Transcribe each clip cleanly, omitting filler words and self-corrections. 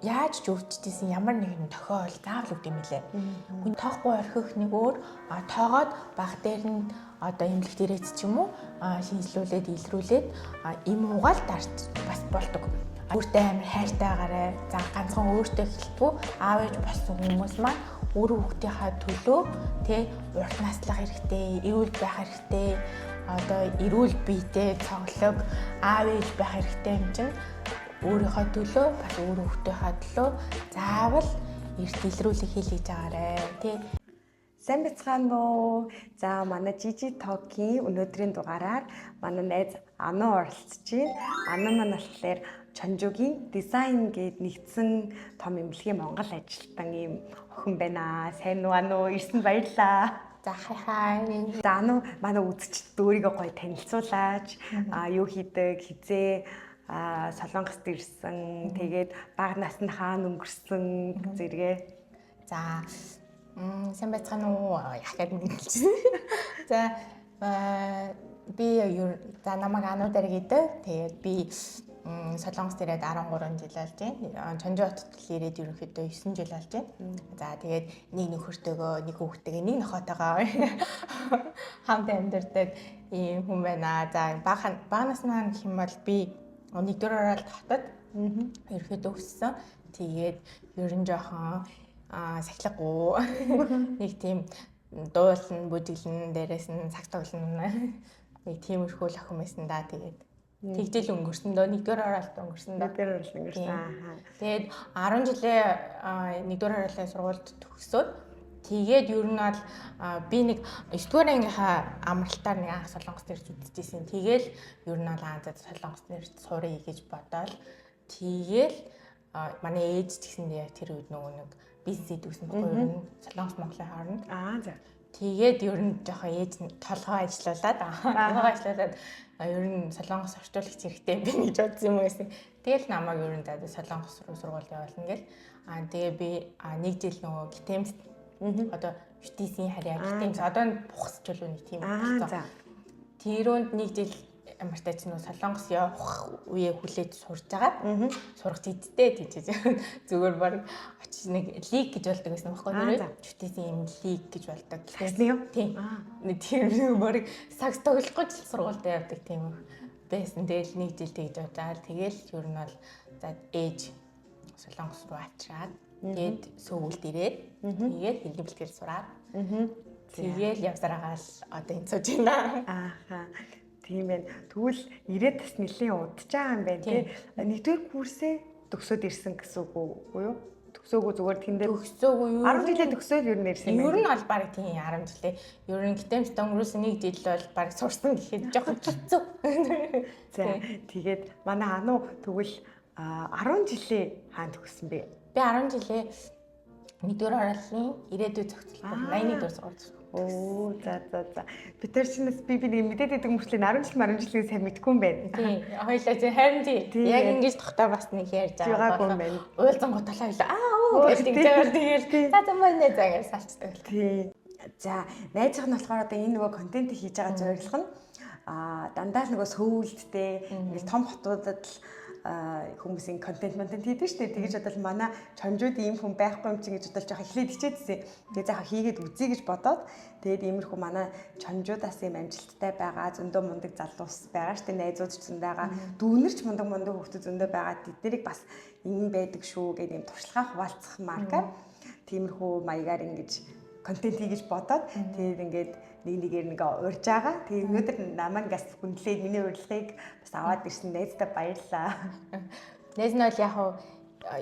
яаж ч өвчтдсэн ямар нэгэн тохиол заавал үт юм лээ. Хүн тоохгүй орхих нэг өөр тоогоод баг дээр нь одоо эмнэлэг дээрээс ч юм уу шинжлүүлээд илрүүлээд им угаал дарж бас болдог. Өөртөө амар хайртайгаараа за ганцхан өөртөө хэлтгүү аав ээж болсон хүмүүс маань өөр хүүхдийнхаа төлөө тэ урт наслах хэрэгтэй, эрүүл байх хэрэгтэй, одоо эрүүл биетэй цоглог аав ээж байх хэрэгтэй юм чинь өөрийнхөө төлөө бас өөр хүүхдийнхаа төлөө заавал эрт илрүүлэх хийлгэж байгаарэ тий. Сайн бацгаана уу? За манай Жижи Токийн өнөөдрийн дугаараар манай найз Ану оролцож байна. Ану маань болохоор Чонжуугийн дизайн гээд нэгдсэн том эмнэлгийн Монгол ажилтан ийм охин байна. Сайн уу Ану? Ирсэн баярлаа. За хай. За Ану манай үзэгчд өөрийгөө гоё танилцуулаач. Юу хийдэг, хизээ Солонгост ирсэн. Тэгээд бага насны хаана өнгөрсөн зэрэгээ. За сайн байцгаана уу? Яхад мэдчихсэн. За би за намайг Ану дээр гэдэг. Тэгээд би Солонгост ирээд 13 жил болж байна. Чонжоо хотод ирээд ерөнхийдөө 9 жил болж байна. За тэгээд нэг нөхөртөөгөө, нэг хүүхдтэйгээ, нэг нохоотойгоо хамт амьдардаг ийм хүн байна. За бага наснаа гэх юм бол би 1-р оролт хотод ерөнхийдөө өссөн. Тэгээд ер нь жоохон сахилгагүй нэг тийм дуулна, бүжиглэн, дээрээс нь цаг тоглоно. Нэг тиймэрхүү л охин байсан да. Тэгээд тэгжэл өнгөрсөн дөө 1-р оролт өнгөрсөн да. 1-р оролт өнгөрсөн. Тэгээд 10 жилээ 1-р оролтын сургуульд төгсөөд тэгээд ер нь бол би нэг 9-р ангийнхаа амралтаар нэг анх Солонгост ирж үзчихсэн. Тэгээл ер нь бол Солонгост нэрт сурах гэж бодоод тэгээл манай ээж ч гэсэн яг тэр үед нөгөө нэг бизнес идвсэн баггүй ер нь Солонгос Монголын хооронд. За. Тэгээд ер нь жоохон ээж толгой ажиллуулад ер нь Солонгос орчуулагч хэрэгтэй би гэж бодсон юм байсан. Тэгэл намайг ер нь Солонгос руу сургууль явуулна гэл. Тэгээ би нэг жил нөгөө Гитэмс одоо ЮТИС-ийн харьяа Гитэмс одоо бухсч болов нэг тийм болсон. Тэрөнд нэг жил ямартай ч нөө Солонгос явах үеэ хүлээж сурж агаад сурах зэдтэй тийж зүгээр баг очиж нэг лиг гэж болдог гэсэн байхгүй нэрээ ЮТИС-ийн юм лиг гэж болдог. Тэгсэн юм? Тийм. Нэг тийм баг сакс тоглохгүй ч сургуультай явдаг тийм байсан. Тэгэл нэг жил тэгж удаад тэгэл ер нь бол за ээж Солонгос руу авчираад тэгээд сүүгүүлд ирээд тэгээд хэлний бэлтгэл сураад тэгээд явсараагаал одоо энэ сууж байна. Тийм байна. Тэгвэл ирээд бас нэлийн удаж байгаа юм байна тий. 1-р курсээ төгсөөд ирсэн гэсэн үг үү юу? Төгсөөгүй зүгээр тэндээ төгсөөгүй юу? 10 жилээ төгсөөл ер нь ирсэн юм байна. Ер нь бол баг тийм 10 жилээ. Ер нь Гитэмс өнгөрүүлсэн нэг жил бол баг сурсан гэхэд жоохон хэцүү. За тэгээд манай Ану тэгвэл 10 жилээ хаана төгссөн бэ? Би 10 жилээ 1-р оролтын ирээдүйн зохицол 81 дугаар сургуульд. Оо за. Бид нар чинээс би нэг мэдээд байдаг мөрчлөө 10 жилийн сайн мэдгүй юм байна. Тийм. Хоёлаа чи харин тийм. Яг ингэж тогтоо бас нэг ярьж байгаа юм байна. Уйлзан готолоо гэж тэгжээр тэгэл. За мөн заагаар салцдаг. Тийм. За найзах нь болохоор одоо энэ нөгөө контент хийж байгаа зорилго нь дандаа л нөгөө сөүлдтэй ингээл том хотуудад хүмүүсийн контент хийдэг шүү дээ. Тэгэж бодвол манай Чонжууд ийм хүн байхгүй юм чинь гэж бодвол жоох эхлээд хичээдсэн. Тэгээ заахаа хийгээд үзье гэж бодоод тэгээд иймэрхүү манай Чонжуудаас юм амжилттай байгаа зөндөө мундаг залуус байгаа шүү дээ. Найзууд ч зөндөө байгаа. Дүүнэрч мундаг хүмүүс зөндөө байгаа. Тэднийг бас ингэ байдаг шүү гэдэг юм туршлагаа хуваалцах маркаар тиймэрхүү маягаар ингэж контент хийж бодоод тэгээд ингээд нэгээр нэг урьж байгаа. Тэгээд өнөөдөр намайг гас хүндлээд миний урилгыг бас аваад ирсэн найздаа баярлалаа. Найз нь бол яг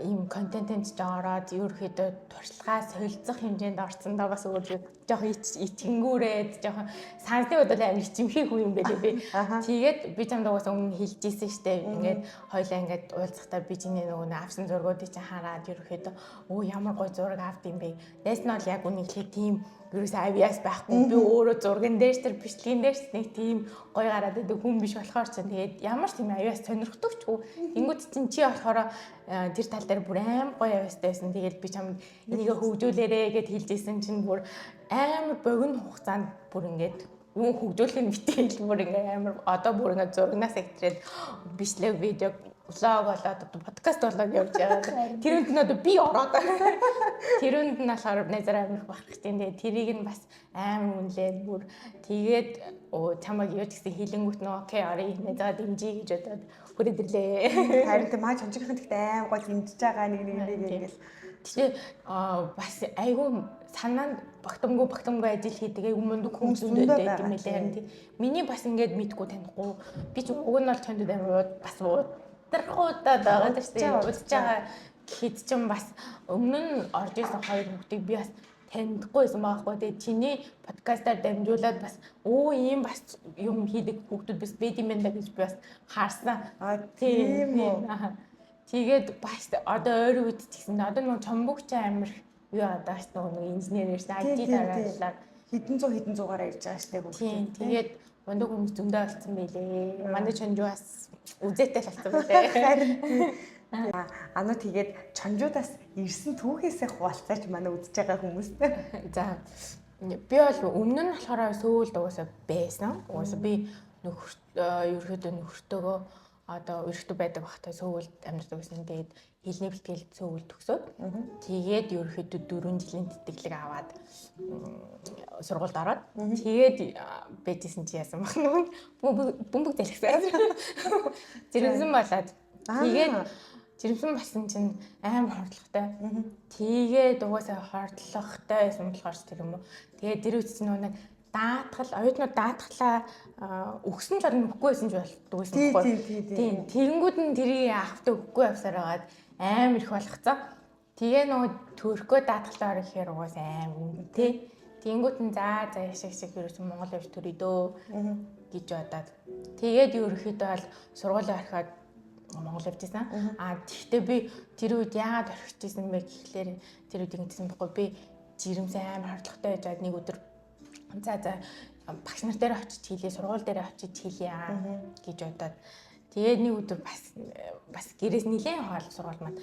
ийм контентэнд жороод ерөөхдөө туршлагаа солилцох хэмжээнд орсон доо бас өөр жоох ичгэнгүүрээд жоох сансны бодол амар ичимхий хүн юм байлээ би. Тэгээд би чамд угаас өмнө хэлжсэн штэ. Ингээд хоёлаа ингээд уулзахдаа би чиний нөгөө авсан зургуудыг чинь хараад ерөөхдөө өө ямар гой зураг авд юм бэ. Найз нь бол яг үнэхээр тийм ерөөсөө авиас байхгүй би өөрөө зурган дээр тэр бичлэгэн дээр нэг тийм гой гараад байдаг хүн биш болохоор чинь тэгээд ямар ч тийм авиас сонирхдагчгүй. Ингүүд чинь чи болохоор тэр тал дээр бүр аим гоё авиастай байсан. Тэгээд би чамд энийг хөгжүүлээрэ гэд хэлжсэн чинь бүр амар богино хугацаанд бүр ингээд юу хөгжүүлэх нь битээ бүр ингээд амар одоо бүр ингээд зурагнаас ихтрээд бичлэг видео влог болоод одоо подкаст болоод явж байгаа. Тэрүүнд нь одоо би ороод. Тэрүүнд нь болохоор найзаар амирх бахархтай. Тэгээ тэрийг нь бас амар үнэлээд бүр тэгээд чамайг юу ч гэсэн хилэнгүүт нөө окей орё найзаа дэмжиж гэж бодоод хүрээд ирлээ. Харин тэ маа чонжийнхэн гэхдээ аим гол дэмжиж байгаа нэг ингээл. Тэгээ бас айгүй санаанд багтамгүй ажил хийдэг айгүй мундаг хүмүүс зөндөө байдаг юм лээ. Харин миний бас ингээд мэдгүй танихгүй би ч уг нь бол чонд амар бас удирхуудаад байгаа шүү дээ. Удаж байгаа гэхэд ч бас өмнө нь орж исэн хоёр хүүхдийг би бас таньдаггүйсэн байхгүй. Тэгээ чиний подкастаар дамжуулаад бас ийм бас юм хийдэг хүүхдүүд бас байд юм байна гэж би бас харсан. Тийм үү. Тэгээд бас одоо ойр үед ч гэсэн одоо нэг чомбогч амир юу одоо ч нэг инженер ирсэн IT дараалал хэдэн зуугаараа ирж байгаа штэ бүгд. Тийм тэгээд мундаг хүмүүс зөндөө болсон байлээ. Манай чонжуу бас үзээтэй л болсон байлээ. Харин ануу тэгээд чонжуудаас ирсэн түүхээсээ хуваалцаач манай үзэж байгаа хүмүүст. За би бол өмнө нь болохоор Сөүлд угаасаа байсан. Угаасаа би ерөөдөө нөхөртөөгөө одоо ерөөхдөө байдаг багтаа Сөүлд амьдардаг гэсэн. Тэгээд хэлний бэлтгэл Сөүлд төгсөөд тэгээд ерөөхдөө 4 жилийн тэтгэлэг аваад сургуульд ороод тэгээд бэжсэн чи яасан баг нөгөө бөмбөг залхсан. Зэрэгсэн болоод тэгээд жирэмсэн болсон чинь амар хордлоготой. Тэгээд угаасаа хордлоготой байсан болохоор ч тэр юм уу. Тэгээд тэр үс чинь нэг даатгал оюутнууд даатгалаа өгсөн ч орно өгөхгүй байсан ч болдгоо байсан байхгүй. Тийм. Тэгэнгүүт нь тэрийг авахтаа өгөхгүй явсаар байгаад амар их болгоцоо. Тэгээ нөгөө төрхөө даатгалаа орох хэрэг угаасаа амар тий. Тэгэнгүүт нь за яшиг ерөөсөн Монгол явж төрөй дөө гэж бодоод. Тэгээд ерөөхдөө бол сургуулаа ороход Монгол явжсэн. Тэгтээ би тэр үед яагаад орхиж ирсэн бэ гэхлээр тэр үед ингэсэн байхгүй би жирэмсэн амар хордлоготой байж нэг өдөр за багш нар дээр очиж хийлээ сургууль дээр очиж хийлээ гэж бодоод тэгээд нэг өдөр бас гэрээс нилээн хоол сургууль маань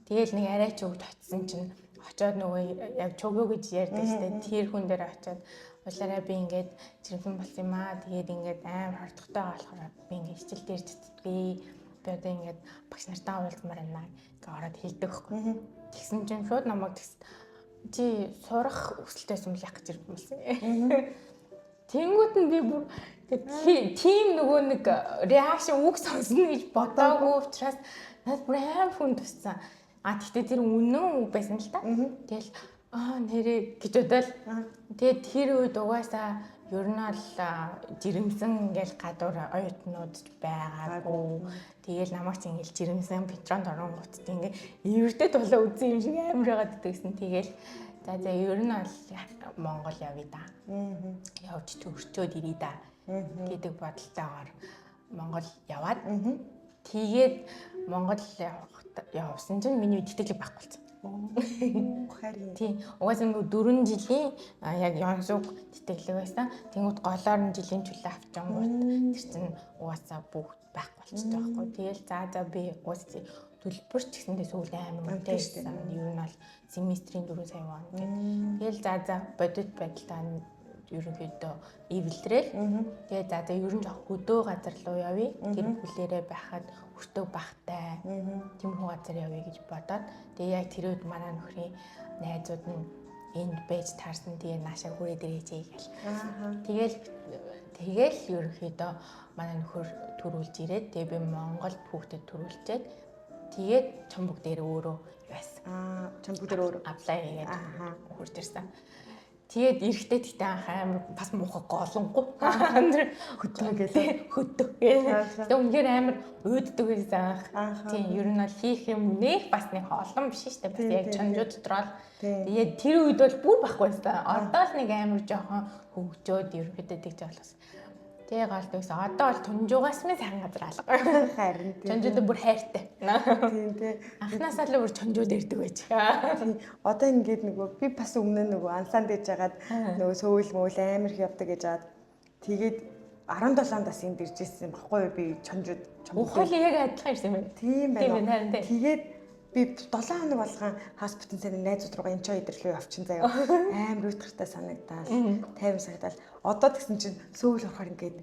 тэгээл нэг арай ч өгд очисон чинь очоод нөгөө яг чөгөө гэж ярьдаг штэ тэр хүн дээр очоод уулаараа би ингээд жирэмсэн болсон юм аа тэгээд ингээд амар хордлоготой болохоор би ингээд хичээл дээр зүтгэе би одоо ингээд багш нартаа уулзмаар байна гэж ороод хэлдэг байхгүй. Тэгсэн чинь шууд намайг чи сурах өсөлтөөс юм яах гэж ирсэн юм. Тэнгүүд нь би бүр тийм нөгөө нэг реакшн үг сонсно гэж бодоогүй учраас надад бүр амар хүн туссан. Тэгтээ тэр үнэн үг байсан л та. Тэгэл нэрээ гэж бодоод тэгээд тэр үед угаасаа ер нь л жирэмсэн ингээл гадуур оюутнууд байгаагүй. Тэгэл намайг ч ингээл жирэмсэн петронд оронгууд ингээл эвэрдэд болоо үзэн юм шиг амар байгаад дэгсэн. Тэгэл за ер нь бол Монгол явъя да. Явж төгсчөөд ирье да гэдэг бодолтойгоор Монгол яваад тэгээд Монгол явсан чинь миний итгэл байхгүй болсон. Харин тийм угаасаа нэг 4 жилийн яг Ёнсуг тэтгэлэг байсан. Тэнгүүд голоор нь жилийн чөлөө авчингууд тэр чинь угаасаа бүгд байхгүй болчихсон байхгүй. Тэгэл за би угаасаа төлбөр ч гэсэндээ сүүл амар үнэтэй байсан. Ер нь бол семестрийн 4 сая вон гэдэг. Тэгэл за бодит байдалтай ерөнхийдөө эвлэрэл. Тэгээ за ер нь хөдөө газар руу явъя. Тэр хүлээрээ байхад өртөө бахтай тиймэрхүү газар явъя гэж бодоод тэгээ яг тэр үед манай нөхрийн найзууд нь энд байж таарсан. Тэгээ наашаа хүрээд ирээчээ гэл. Тэгэл ерөнхийдөө манай нөхөр төрүүлж ирээд тэгээ би Монголд хүүхдэд төрүүлчихэд тэгээд чамбуг дээр өөрөө байсан. Чамбуг дээр өөрөө аплай хийгээд хурж ирсэн. Тэгээд эрэхтэй тэгтээ анх амар бас муухай голонгоо. Хөдөө гэлээ. Хөдөө. Тэгээд үнээр амар өөддөг байсан анх. Тийм ер нь бол хийх юм нэх бас нэг олон биш шүү дээ. Бас яг чанжууд дотроо. Тэгээд тэр үед бол бүр байхгүй байсан. Одоо л нэг амар жоохон хөгжөөд ерөөдөө тэгж болохсон. Тэгээ галдагсан. Одоо бол тунжуугаас минь сайхан газар алга. Харин чонжууд бүр хайртай. Тийм тий. Анхнаасаа л бүр чонжууд ирдэг байж. Тийм. Одоо ингээд нөгөө би бас өмнө нөгөө ансаанд ээж жагаад нөгөө сөүл мөөл амар их явдаг гэж жаад тэгээд 17 нас энд ирж ирсэн баггүй би чонжууд Ухаал яг адилхан ирсэн юм байна. Тийм байна. Тийм. Тэгээд би 7 хоног болгон хоспитал цэний найзууд руугаа энэ ч өдөрлөө явчихсан заяа. Амар уйтгартай санагдаад, тайван санагдаад. Одоо тэгсэн чинь сөүл орохоор ингээд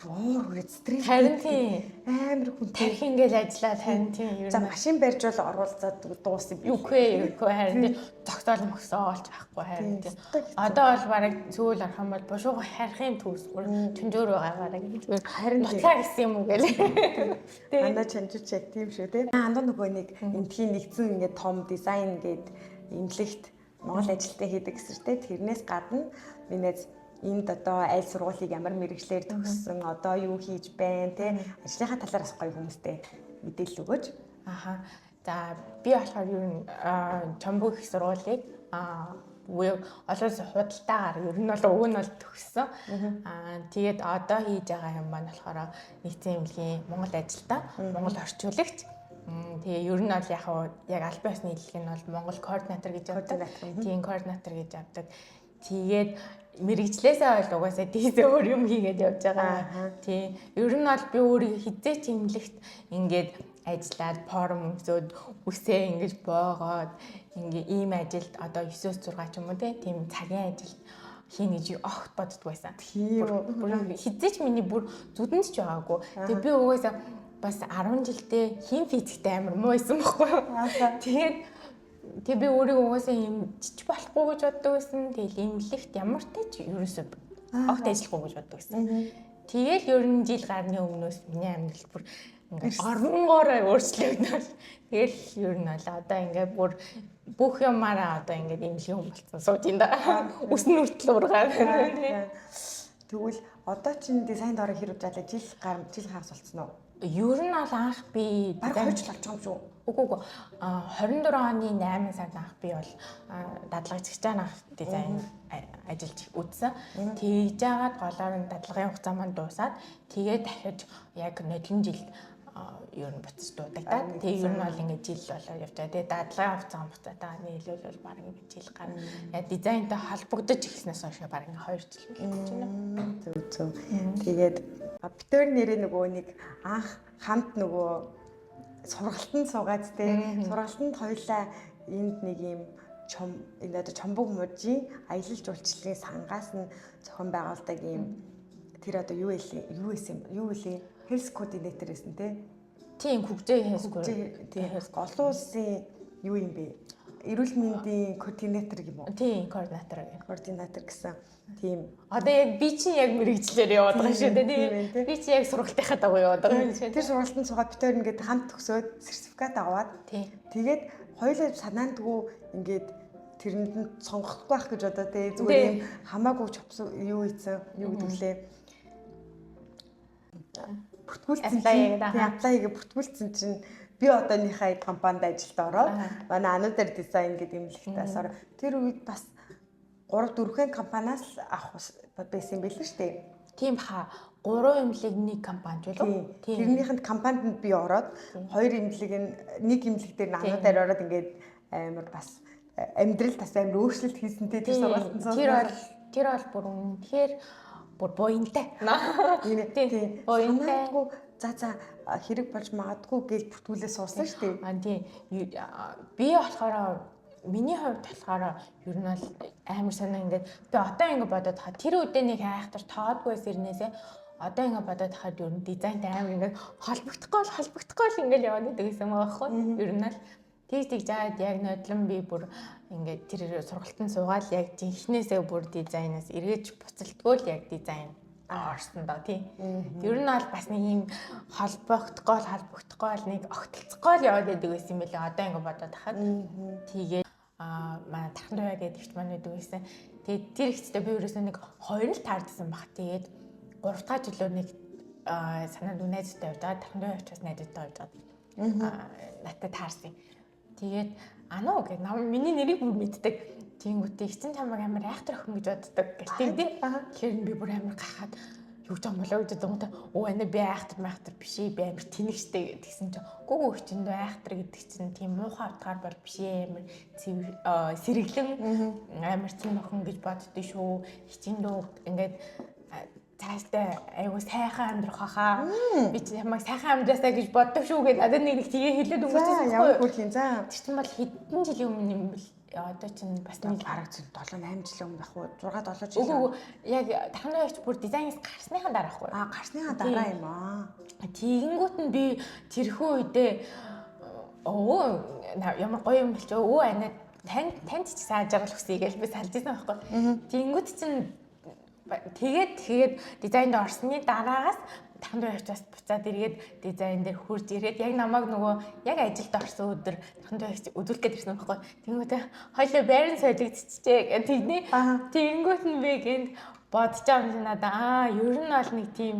уур хүрээ стресс Харин тийм. амар хүнтэй. Тарих ингээл ажиллаад харин тийм ер За нь машин барьж бол оруулаад дууссан юу гэхгүй харин тийм зогсоол мөсөөлж байхгүй харин тийм. Одоо бол бараг сүүл орох юм бол бушууга харихын төсгөр чөнжөөр байгаа бараг зүгээр харин нутгаа гэсэн юм уу гэлээ. Андаа чанжууч яг тийм шүү те. Андаа нөгөө нэг энтхийн нэгдсэн ингээд том дизайн ингээд имлэгт Монгол ажилтнаа хийдэг гэсэртэй тэрнээс гадна минийз энд одоо аль сургуулийг ямар мэрэгчлэр төгссөн одоо юу хийж байна те ажлынхаа талаар бас гоё хүмүүстэй мэдээлэл өгөөч. Аха. За би болохоор ер нь Чамбуу их сургуулийг олон улсын худалдаагаар ер нь бол уг нь бол төгссөн. Тэгээд одоо хийж байгаа юм маань болохоор нийтийн эмнэлгийн Монгол ажилтаа, Монгол орчуулагч. Тэгээ ер нь бол яг аль биесны хэллэг нь бол Монгол координатор гэж авдаг. Тийм координатор гэж авдаг. Тэгээд мэрэгчлээсээ бол угаасаа тийзээ өөр юм хийгээд явж байгаа. Тийм. Ер нь бол би өөрийгөө хизээч эмнэлэгт ингээд ажиллаад форум өмсөд үсээ ингэж боогоод ингээ ийм ажилд одоо 9-6 ч юм уу тийм цагийн ажилд хийнэ гэж огт боддог байсан. Тийм. Хизээч миний бүр зүдэнд ч байгаагүй. Тэгээ би угаасаа бас 10 жилдээ хин физиктэй амар муу байсан байхгүй юу. Тэгээ би өөрийгөө угаасаа юм жиж болохгүй гэж боддог байсан. Тэгэл эмнэлэгт ямар ч ерөөсөө огт ажиллахгүй гэж боддог байсан. Тэгэл ер нь жил гарны өмнөөс миний амьдрал бүр ингээд оронгоор өөрчлөгдөл. Тэгэл ер нь бол одоо ингээд бүр бүх юмараа одоо ингээд эмнэлгийн хүн болсон сууж энэ үснэ үртэл ургаад. Тэгвэл одоо чинь дизайн дороо хэрэг жаалаа жил хагас болсон уу? Ер нь бол анх би дизайн хойч болж байгаа юм шүү. Үгүй 24 оны 8 сард анх би бол дадлагчдаа анх дизайн ажиллаж үзсэн. Тэгж яагаад голоор нь дадлагын хугацаа маань дуусаад тэгээд дахиж яг нодлон жил ер нь буцаж дуудагдаад тэг ер нь бол ингээд жил болоо явж байгаа. Тэгээд дадлагын хугацаатаа нийлүүл баг ингээд жил гар. Яг дизайнтай холбогдож ирснээс хойш баг ингээд 2 жил гэж байна. Зөв. Тэгээд битээр нэрээ нөгөө нэг анх хамт нөгөө сургалтанд суугаад те сургалтанд хоёлаа энд нэг юм энэ одоо Чамбуг мужийн аялал жуулчлалын сангаас нь зохион байгуулдаг юм тэр одоо юу вэ хелс координатор гэсэн те тийм хөгжээ хэлсгүй тийм олон улсын юу юм бэ эрүүл мэндийн координатор юм уу тийм координатор гэсэн тийм одоо яг би чинь яг мэрэгчлэр яваад байгаа шүү дээ тийм би чинь яг сургалтынхаа дагуу яваад байгаа шүү тэр сургалтанд суугаад битээр ингээд хамт төгсөөд сертификат аваад тэгээд хоёулаа санаандгүй ингээд тэрэнд сонгохгүй байх гэж одоо тий зүгээр юм хамаагүй чопс юу ийцэн юу гэдэг лээ бүртгүүлсэн апплайгээ бүртгүүлсэн чинь би одооныхаа компанид ажилд ороод манай Another Design гэдэг эмнэлэгтээс ороо тэр үед бас 3-4 компаниас авах байсан юм билээ шүү дээ. Тийм баха 3 эмнэлэг нэг компанид болов. Тэрнийхэнд компанид би ороод 2 эмнэлэг нэг эмнэлэг дээр Another ороод ингээд амар бас амьдрал бас амар өөрчлөлт хийсэнтэй тэр сургалтанд тэр бол бүр үнэхээр бүр буянтай. Тийм. Буянтай. За хэрэг болж магадгүй гэж бүртгүүлээ суусан шүү дээ. Тийм. Би болохоор миний хувьд болохоор ер нь бол амар санаа ингээд би одоо ингэ бодоод хаа тэр үедээ нэг айхтар тоодгүйс ирнээсээ одоо ингэ бодоод хаад ер нь дизайнтай амар ингээд холбогдохгүй л ингээд яваад байдаг гэсэн юм аахгүй ер нь л тэгж жаад яг нодлон би бүр ингээд тэр сургалтанд суугаад яг жинхнээсээ бүр дизайнаас эргэж буцалтгүй л яг дизайн орсон доо тий. Ер нь бол бас нэг юм холбогдохгүй нэг огтлцохгүй л яваад байдаг гэсэн юм билээ. Одоо ингэ бодоод хахад. Тэгээд манай Тархан Туяа гэдэг ихт маань байдаг байсан. Тэгээд тэр ихтэй би ерөөсөө нэг 2 л таардсан баг. Тэгээд 3 дахь жилөө нэг санаанд найзтай явж байгаа. Тархан Туяа учраас найзтай явж байгаа. Надад таарсан. Тэгээд анаа гэх миний нэрийг бүр мэддэг. Тэнгүүтээ эцэн чамайг амар айхтар охин гэж боддог гэх тийм. Тэгэхээр би бүр амар гахаад юу ч юм болоо гэж боддог. Оо ана би айхтар биш би амар тэнэгчтэй гэдгсэн чинь гүгүү хүчиндөө айхтар гэдэг чинь тийм муухай утгаар бол биш амар сэргэлэн амар тийм охин гэж боддөө шүү. Хичиндөө ингээд цаастай айгуу сайхан амьдрах хаа. Би ч ямаг сайхан амьдраасаа гэж боддог шүү гэдэг надад нэг тгээ хэлээд өнгөрсөн. Ямар хүрхийн за. Тэр чинь бол хэдэн жилийн өмнө юм бэл. одоо чинь бас нэг бараг 7 8 жил өмнө байх уу 6 7 жил. Үгүй яг дахны багч бүр дизайнээс гарсныхаа дараа хгүй. Гарсныхаа дараа юм аа. Тэгэнгүүт нь би тэрхүү үедээ ямар гоё юм болчих өө анаа танд ч сайн жаргал хүсье гэж би салж байсан байхгүй. Тэгэнгүүт чинь тэгээд дизайнд орсны дараагаас дахны багчаас буцаад иргээд дизайн дээр хурж ирээд яг намайг нөгөө яг ажилд орсон өдөр дахны багч үзүүлэх гээд ирсэн байхгүй. Тэгэнгүүтээ хоёлоо байран солигдчихжээ гэх тэгний. Тэгэнгүүт нь би гэнт бодож байгаа юм надаа ер нь бол нэг тийм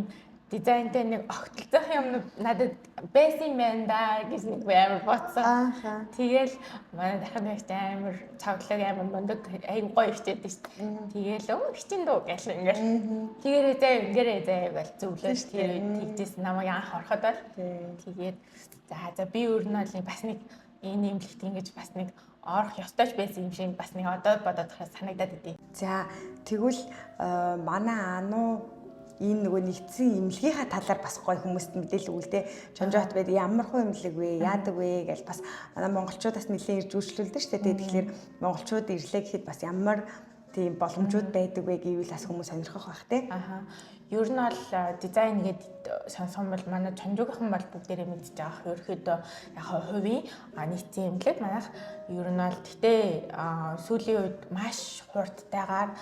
дизайнтай нэг огтлцох юм надад байсан юм байна да гэж нэг амар бодсон. Тэгэл манай дахны багч амар цавдлаг амар мундаг айгу гоё хичээд шүү дээ. Тэгэл хичин дуу гэл ингээл. Тэгээрээ заа ингээрээ заа гэл зөвлөөш тэр тэгжээс намайг анх ороход бол тэгээд за би өөр нь бол бас нэг энэ имлэгт ингэж бас нэг орох ёстойч байсан юм шиг бас нэг одоо бодоод санагдаад идэв. За тэгвэл манай Ану энэ нөгөө нэгдсэн имлэгийнхаа талаар бас гоё хүмүүст мэдээлэл өгөл тэ. Чонжоот байд ямар хөө имлэг вэ? Яадаг вэ гэж бас манай монголчуудаас нэлээд ирж үйлчлүүлдэг шүү дээ. Тэгэхээр монголчууд ирлээ гэхэд бас ямар тийм боломжууд байдаг вэ гэвэл бас хүмүүс сонирхох байх тэ. Ер нь бол дизайн гэдэг сонссон бол манай чонжуугийнхан бол бүгдээрээ мэдж байгаа. Ерөөхдөө яг хувийн нийтийн имлэг манайх ер нь бол гэтээ сүүлийн үед маш хурдтайгаар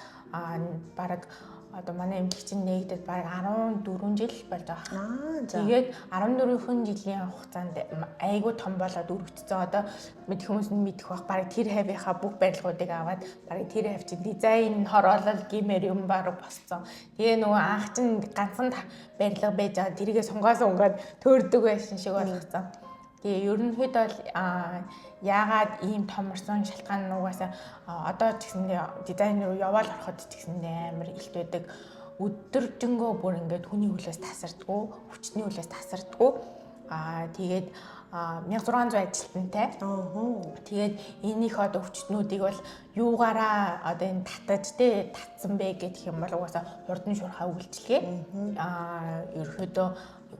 бараг одоо манай эмгэгч чинь нэгдэд баг 14 жил болж байгаа. Тэгээд 14 жилийн хугацаанд айгүй том болоод өргөцсөн. Одоо мэдэх хүмүүс нь мэдэх бах баг тэр хавийнхаа бүх барилгуудыг аваад баг тэр хав чинь дизайн хороолол гэмээр юм баг босцсон. Тэгээ нөгөө анх чинь ганцхан барилга байж байгаа. Тэрийгээ сунгаад төөрдөг байсан шиг болгоцсон. Тэгээ ерөнхийдөө бол яагаад ийм томорсон шалтгаан нь угаасаа одоо ч гэсэндээ дизайн руу яваал ороход ч гэсэндээ амар илт байдаг. Өдөржингөө бүр ингээд хүний хөлөөс тасардгүй, хүчний хөлөөс тасардгүй. Тэгээд 1600 ажилтнтай. Тэгээд энийх одоо хүчтнүүдийг бол юугаараа одоо энэ татсан бэ гэх юм бол угаасаа хурдан шуурхай үйлчлэгээ. Ерөөдөө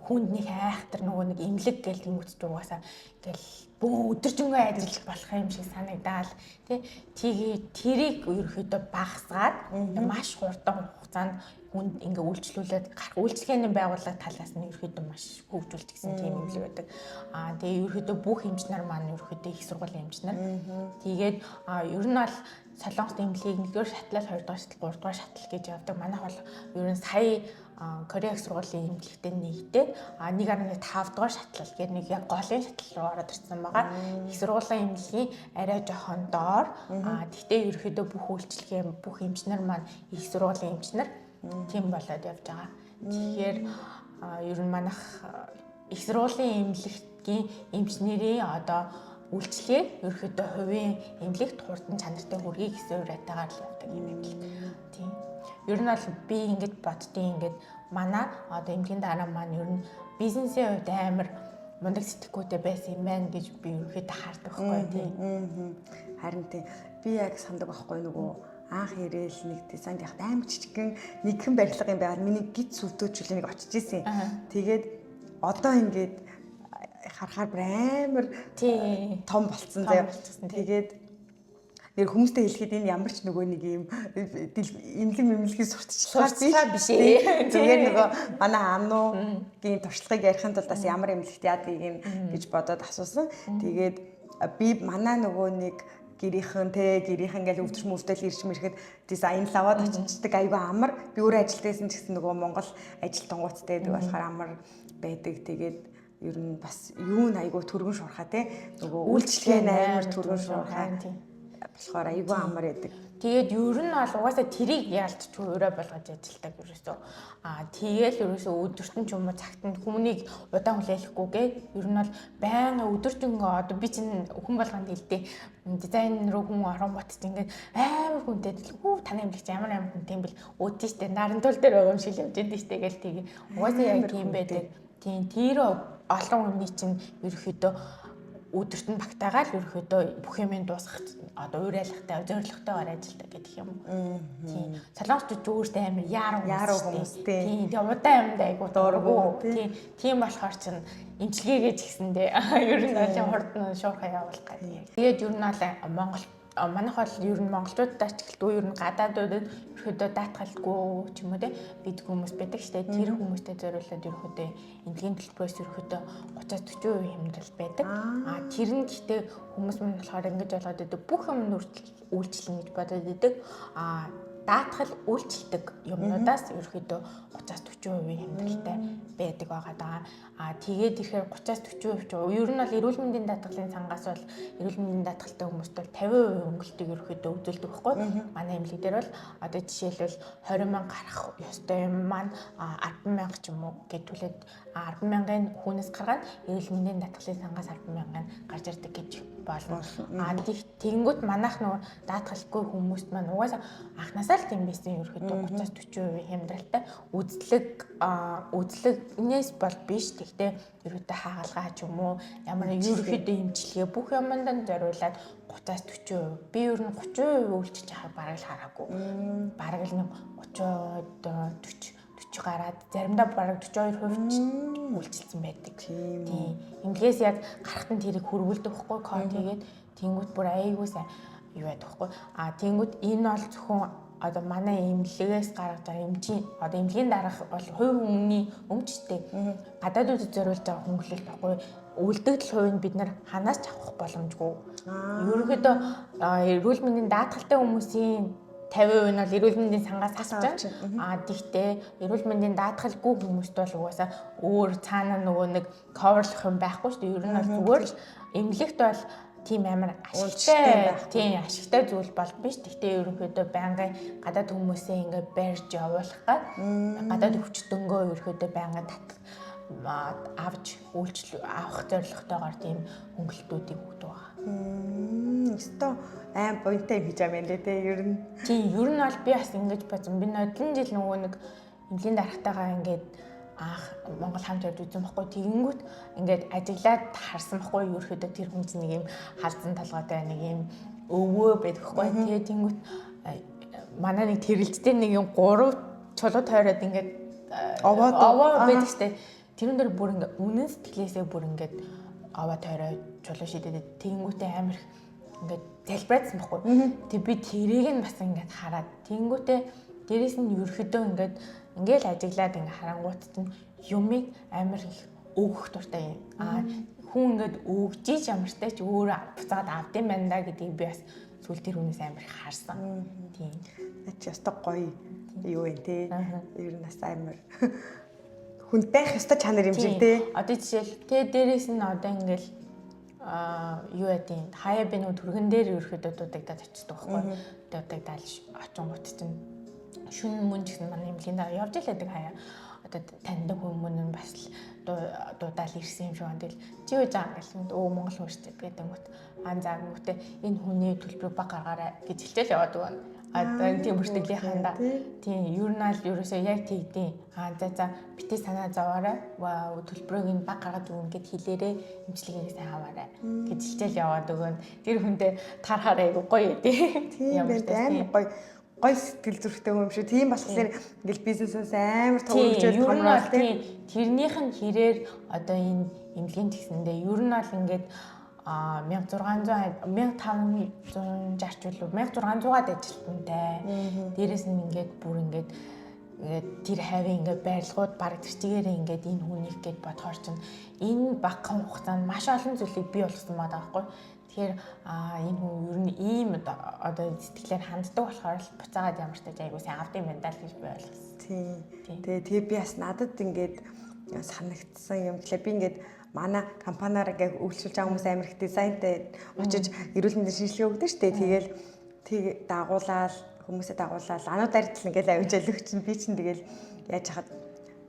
хүнд нэг айхтар нөгөө нэг имлэг гэл тэмүүлж угаасаа ингээл бөө өдөржингөө ажиллах болох юм шиг санагдаал тий тэрийг ерөөхдөө багасгаад маш хурдан хугацаанд хүнд ингээ үйлчлүүлээд гарах үйлчлэгээний байгууллага талаас нь ерөөхдөө маш хөгжүүлж гисэн тийм имлэг байдаг. Тэгээ ерөөхдөө бүх эмчнэр маань ерөөхдөө их сургуулийн эмчнэр. Тэгээд ер нь бол Солонгост имлэгийг 1-р шатлал 2-р шатлал 3-р шатлал гэж явдаг. Манайх бол ер нь сая Корея их сургуулийн имлэгтэй нэгдээд 1.5-р шатлал гэдэг нэг яг голын шатлал руу ороод ирсэн байгаа. Их сургуулийн имлэгийн арай жоохон доор. Тэгтээ ерөөхдөө бүх үйлчлэгээ бүх эмчнэр маань их сургуулийн эмчнэр тийм болоод явж байгаа. Тэгэхээр ер нь манайх их сургуулийн имлэгтийн эмчнэрийн одоо үйлчлэгээ ерөөхдөө хувийн эмнэлэгт хурдан чанартай хүргэе гэсэн уриатайгаар л явдаг юм имлэг. Тийм. Ер нь бол би ингэж боддیں۔ Ингэж манай одоо эмнэлгийн дараа маань ер нь бизнесийн хувьд амар мундаг сэтгэхүйтэй байсан юм байна гэж би ерөөхдөө хардаг байхгүй тийм. Харин тийм. Би яг сандаг байхгүй нөгөө анх ирээл нэг дизайнд яхад амар жижигхэн нэгхэн барилга юм байгаад миний гид сүлдөөчлөө нэг очиж исэн. Тэгээд одоо ингээд харахаар амар том болцсон заяа. Тэгээд нэр хүмүүстэй хэлэхэд энэ ямар ч нөгөө нэг юм имлэг сурталчилгаа биш ээ. Тэгээд нөгөө манай Анугийн туршлагыг ярихын тулд бас ямар имлэгт яадгийг гэж бодоод асуусан. Тэгээд би манай нөгөө нэг гэрийнхэн ингээл өвдөрч мөвдөл ирж мэрэхэд дизайн лаваад очичдаг айгүй амар. Би өөрөө ажилтайсан ч гэсэн нөгөө Монгол ажил тунгууттай болохоор амар байдаг. Тэгээд ер нь бас юу н айгүй түргэн шуурхаа нөгөө үйлчлэгээ амар түргэн шуурхаа болохоор айгүй амар байдаг. Тэгээд ер нь бол угаасаа тэрийг яалтч өөрөө болгож ажилтдаг ерөөсөө. Тэгээл ерөөсөө өдөртөн ч юм уу цагтанд хүмүүнийг удаан хүлээлгөхгүйгээ ер нь бол байнга өдөржингөө одоо би чинь хүн болгонд хэлдэг дизайн руу хүн орон ботч ингээд амар хүнтэй дэлгүү таны имлэгч ямар хүнтэй юм бэл өөдөө штэ наран тул дээр байгаа юм шиг явж идэв штэ гэл тийг угаасаа яг тийм байдаг. Тийм тэр олон хүний чинь ерөөхдөө өдөрт нь багтаагаал ерөөхдөө бүх юм дуусгах одоо уриалгатай зорилготойгоор ажилдаг гэдэг юм. Тийм. Солонгочд өөртөө амар яаруу хүмүүстэй. Тийм. Тэгээ удаан юмд айгуу дуургүй. Тийм. Тийм болохоор чинь имчилгээгээ ч гэсэндээ ер нь олон хурдан шуурхай явуулах гэдэг. Тэгээд ер нь бол Монгол манайх бол ер нь монголчуудаас ч гэлтгүй ер нь гадаадуудад ерөөдөө даатгалгүй ч юм уу те гэдэг хүмүүс байдаг штэ. Тэр хүмүүстэй зориулаад ерөөдөө эндгийн төлбөрөөс ерөөдөө 30-40% хямдрал байдаг. Тэр нь гэхдээ хүмүүс мань болохоор ингэж болгоод байдаг бүх юм үйлчлэн гэж бодоод байдаг. Даатгал үйлчлдэг юмнуудаас ерөөдөө 30-40% хямдралтай байдаг байгаа даа. Тэгээд ихээр 30-40% ч ер нь бол эрүүл мэндийн даатгалын сангаас бол эрүүл мэндийн даатгалтай хүмүүст бол 50% өнгөлтийг ерөөдөө үзүүлдэг байхгүй. Манай эмнэлэг дээр бол одоо жишээлбэл 20,000 гарах ёстой юм маань 10,000 ч юм уу гэж түлээд 10,000-ын хүнээс гаргаад эрүүл мэндийн даатгалын сангаас 10,000 гарч ирдэг гэж болно. Тэгэнгүүт манайх нөгөө даатгалгүй хүмүүст маань угаасаа анхнаасаа л тийм байсан ерөөдөө 30-40% хямдралтай үзлэгнээс бол биш. Гэхдээ ерөөдөө хаагалгаа ч юм уу ямар ерөөдөө эмчилгээ бүх юмд зориулаад 30-40%. Би ер нь 30% үйлчилж байгааг бараг л хараагүй. Бараг л 30-40 гараад заримдаа бараг 42% ч үйлчилсэн байдаг. Тийм. Эмнэлгээс яг гарахт нь тэрийг хөрвүүлдэг байхгүй код хийгээд тэнгуут бүр айгуу сайн юу байдаг байхгүй. Тэнгуут энэ бол зөвхөн одоо манай эмнэлгээс гаргаж байгаа эмчийн одоо эмнэлгийн дараах бол хувь хүмүүний өмчтэй гадаадуудад зориулж байгаа хөнгөлөлт байхгүй. Үлдэгдэл хувийг бид нар ханаас ч авах боломжгүй. Ерөнхийдөө эрүүл мэндийн даатгалтай хүмүүсийн 50% нь бол эрүүл мэндийн сангаас авч байгаа. Тэгтээ эрүүл мэндийн даатгалгүй хүмүүст бол угаасаа өөр цаана нөгөө нэг coverлох юм байхгүй шүү дээ. Ер нь бол зүгээр л эмнэлэгт бол тийм амар ашигтай зүйл бол биш. Тэгтээ ерөнхийдөө байнгын гадаад хүмүүсээ ингээд барьж явуулах гад гадаад өвчтөнгөө ерөнхийдөө байнгын авч авах зорилготойгоор тийм хөнгөлтүүдийг өгдөг байгаа. Өстой аим поинттай хийж байгаа юм лээ те ер нь. Тийм ер нь бол би бас ингэж бодсон. Би нодлон жил нөгөө нэг эмнэлгийн дарагтайгаа ингээд Монгол хамт явж үзсэн байхгүй. Тэгэнгүүт ингээд ажиглаад харсан байхгүй. Ерөөдөө тэр хүн чинь нэг юм халдсан толгойтой нэг юм өвөө байдаг байхгүй. Тэгээд тэнгүүт манай нэг тэрэлцтэй нэг юм 3 чулуу тойроод ингээд овоо байдаг штэ. Тэрэн дээр бүр ингээд үнэн сэтгэлээсээ бүр ингээд овоо тойроо чулуу шидэд тэнгүүтээ амар ингээд залбираадсан байхгүй. Тэг би тэрийг нь бас ингээд хараад тэнгүүтээ дээрээс нь ерөөдөө ингээд ажиглаад ингээд харангуут чинь юмыг амар их өгөх дуртай юм. Хүн ингээд өгжиж ямартай ч өөрөө буцаад авдсан байна да гэдгийг би бас сүүл тэр хүнээс амар их харсан. Тийм. Чи ястаа гоё юу вэ те. Ер нь бас амар хүн байх ёстой чанар юм шиг те. Одоо жишээл тэ дээрээс нь одоо ингээд юу гэдэг хаяа би нөгөө түргэн дээр ерөөдөө дуудагдаад очдог байхгүй. Дуудагдаад очингууд чинь шүн мөн ч гэсэн манай эмнэлгийн дараа явж л байдаг хаяа. Одоо таньдаг хүмүүс бас дуудаал ирсэн юм шиг байна. Тэгэл чи юу жаа гэл Монгол хүн шүү дээ гэдэг юм. Заагмүтээ энэ хүний төлбөрийг баг гаргаарай гэж хэлчихэл яваад байна. Тийм бүртгэлийнхаа тийм ер нь аль ерөөсөө яг тэгдэв. За битээ санаа зовоорой. Төлбөрийг нь баг гаргаж өгнө гэд хэлээрээ эмчилгээг сайн аваарай гэж хэлчихэл яваад өгөн. Тэр хүндээ тарахаарай гоё тий. Ямар амар гоё сэтгэл зүрхтэй юм шүү. Тийм болохоор ингээл бизнесээс амар төвлөрж байгаа тийм. Тэрнийх нь хэрээр одоо энэ эмнэлгийн тэгсэндээ ер нь бол ингээд 1600 1560 ч үлээ 1600-аад ажилтнтай. Дээрээс нь ингээд бүр ингээд тэр хавийн ингээд байрлалууд бараг тэр чигээрээ ингээд энэ хүнийг гээд бодохоор чинь энэ багахан хугацаанд маш олон зүйлийг бий болгосон байгаа байхгүй. Тэгэхээр энэ хүн ер нь ийм одоо сэтгэлээр ханддаг болохоор л буцаагаад ямар ч тач айгуу сайн авдсан юм даа л гэж би ойлгосон. Тийм. Тэгээ би бас надад ингээд санагдсан юм. Тэгэхээр би ингээд манай компаниараа ингээд үйлчлүүлж байгаа хүмүүс амар их дизайнтай очиж эрүүл мэндийн шинжилгээ өгдөө штэ. Тэгээл дагуулаад хүмүүсээ дагуулаад анууд арилтал ингээд авчаал өгч чинь би чинь тэгэл яаж хахад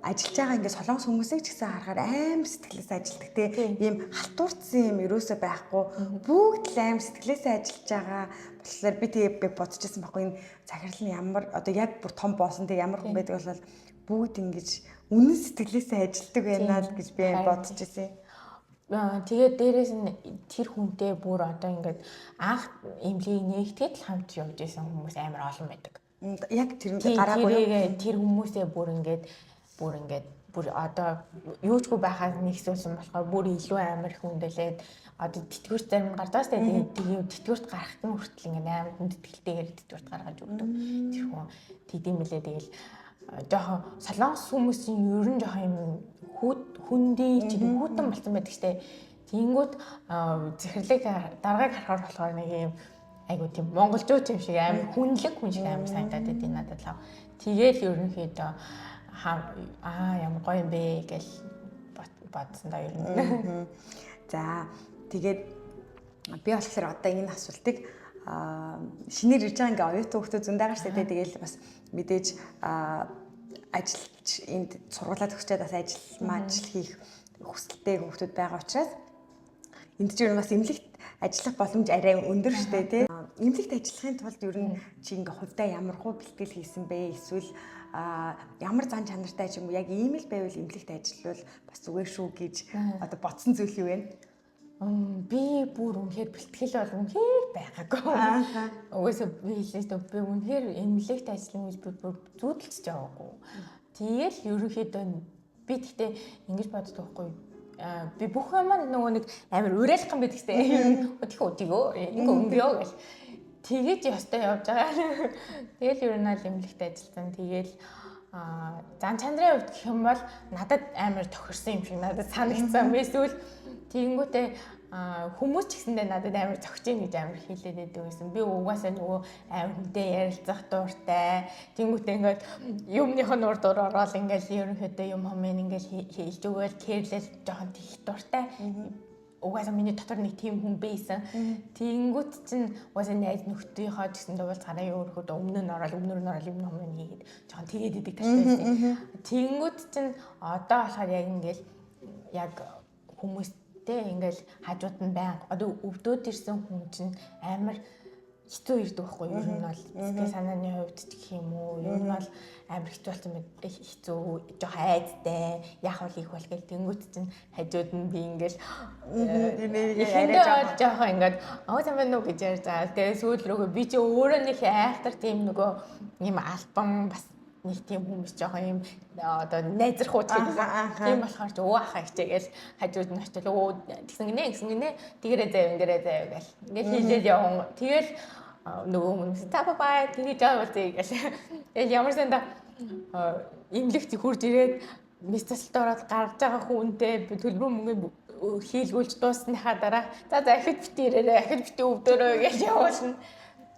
ажиллаж байгаа ингээд солонгос хүмүүсийг ч гэсэн харахаар амар сэтгэлээс ажилдаг те ийм халтуурцсан юм ерөөсөө байхгүй бүгд л амар сэтгэлээсээ ажиллаж байгаа болохоор би тэгээ бодчихсон байхгүй энэ захирал нь ямар одоо яг бүр том боосон тэг ямар хүн байдаг бол бүгд ингэж үнэн сэтгэлээсээ ажилдаг байна л гэж би бодчихсон. Тэгээд дээрээс нь тэр хүнтэй бүр одоо ингээд анх эмнэлгийг нэгтгэхэд л хамт явж исэн хүмүүс амар олон байдаг. Яг тэр гараагүй тэр хүмүүсээ бүр ингээд бүр одоо юучгүй байхаас нэгсүүлсэн болохоор бүр илүү амар их хүндэлээд одоо тэтгэврт зарим гардаг шүү дээ. Тэгээд тэтгэврт гарахтан хүртэл ингээд амар хүндэтгэлтэйгээр тэтгэврт гаргаж өгдөг. Тэр хүн тэдэм билээ. Тэгэл жоохон солонгос хүмүүсийн ер нь жоохон юм хүндий чиг хүүтэн болсон байдаг шүү дээ. Тэнгүүд захирлыг даргаыг харахаар болохоор нэг юм айгуу тийм монголчууд юм шиг амар хүнлэг хүн шиг амар санагдаад байдیں۔ Надад л. Тэгээл ерөнхийдөө ямар гоё юм бэ гэж бодсон да ер нь. За тэгээд би болохоор одоо энэ асуултыг шинээр ирж байгаа ингээ оюутан хүмүүс зөндөө байгаа шүү дээ. Тэгээл бас мэдээж ажиллаж энд сургуулаа төгсчээд бас ажил хийх хүсэлтэй хүмүүс байгаа учраас энд чинь бас эмнэлэгт ажиллах боломж арай өндөр шүү дээ тий. Эмнэлэгт ажиллахын тулд ер нь чи ингээ хувьдаа ямар хуу бэлтгэл хийсэн бэ? Эсвэл ямар зан чанартай ч юм уу яг ийм л байвал эмнэлэгт ажиллавал бас зүгээр шүү гэж одоо бодсон зүйл юу вэ? Би бүр үнэхээр бэлтгэл бол үнэхээр байгаагүй. Угаасаа би хэлээ би үнэхээр эмнэлэгт ажиллах гэж би бүр зүудэлж байгаагүй. Тэгэл ерөнхийдөө би тэгтээ ингэж боддог байхгүй. Би бүх юм нөгөө нэг амар уриалхан байдаг гэсэн. Өтгөө ингээ өнгөө гэл. Тэгэж ястай явж байгаа. Тэгэл ер нь л эмнэлэгт ажилласан. Тэгэл зан чанарын хувьд гэх юм бол надад амар тохирсон юм шиг надад санагдсан. Эсвэл тэгэнгүүтээ хүмүүс ч гэсэндээ надад амар зөгч ийн гэж амар хэлээд байдаг байсан. Би угаасаа нөгөө амар хүнтэй ярилцах дуртай. Тэгэнгүүтээ ингээд юмных нь урд ороод ингээд ерөнхийдөө юм хомын ингээд хэлж өгөөл кэрлэл жоохон тийх дуртай. Угаасаа миний дотор нэг тийм хүн байсан. Тэгэнгүүт чинь угаасаа найз нөхдийнхөө гэсэн дуулцаараа өөрөөхөө өмнө нь ороод юм хомын хийгээд жоохон тэгээд идэг талтай байсан. Тэгэнгүүт чинь одоо болохоор яг ингээд яг хүмүүс ингээл хажууд нь байнга одоо өвдөд ирсэн хүн чинь амар хэцүү ирдэг байхгүй юу? Ер нь бол сэтгэл санааны хувьд ч гэх юм уу? Ер нь бол амар хэцүү болсон байд хэцүү жоох айдтай яах вэ их бол гэл тэнгуут чинь хажууд нь би ингээл арай жоох ингээд сайн байна уу гэж ярьж байгаа. Тэгээ сүүл рүүгээ би чи өөрөө нэг айхтар тийм нөгөө юм альбом бас нэг тийм хүмүүс жоохон юм одоо найзрах уу гэсэн. Тийм болохоор ч өө ахаа хичээгээл хажууд нь очил өө тэгсэн гинэ тэгэрээ заяа гэл ингээд хийлээ явна. Тэгэл нөгөө хүмүүс та бай тэгэж яваа зэй гэл. Тэгэл ямар санда имлэгт хурж ирээд мессежлт ороод гаргаж байгаа хүнтэй төлбөр мөнгө хийлгүүлж дуусныхаа дараа за ахид бити ирээрээ ахид бити өвдөрөө гэж явуулна.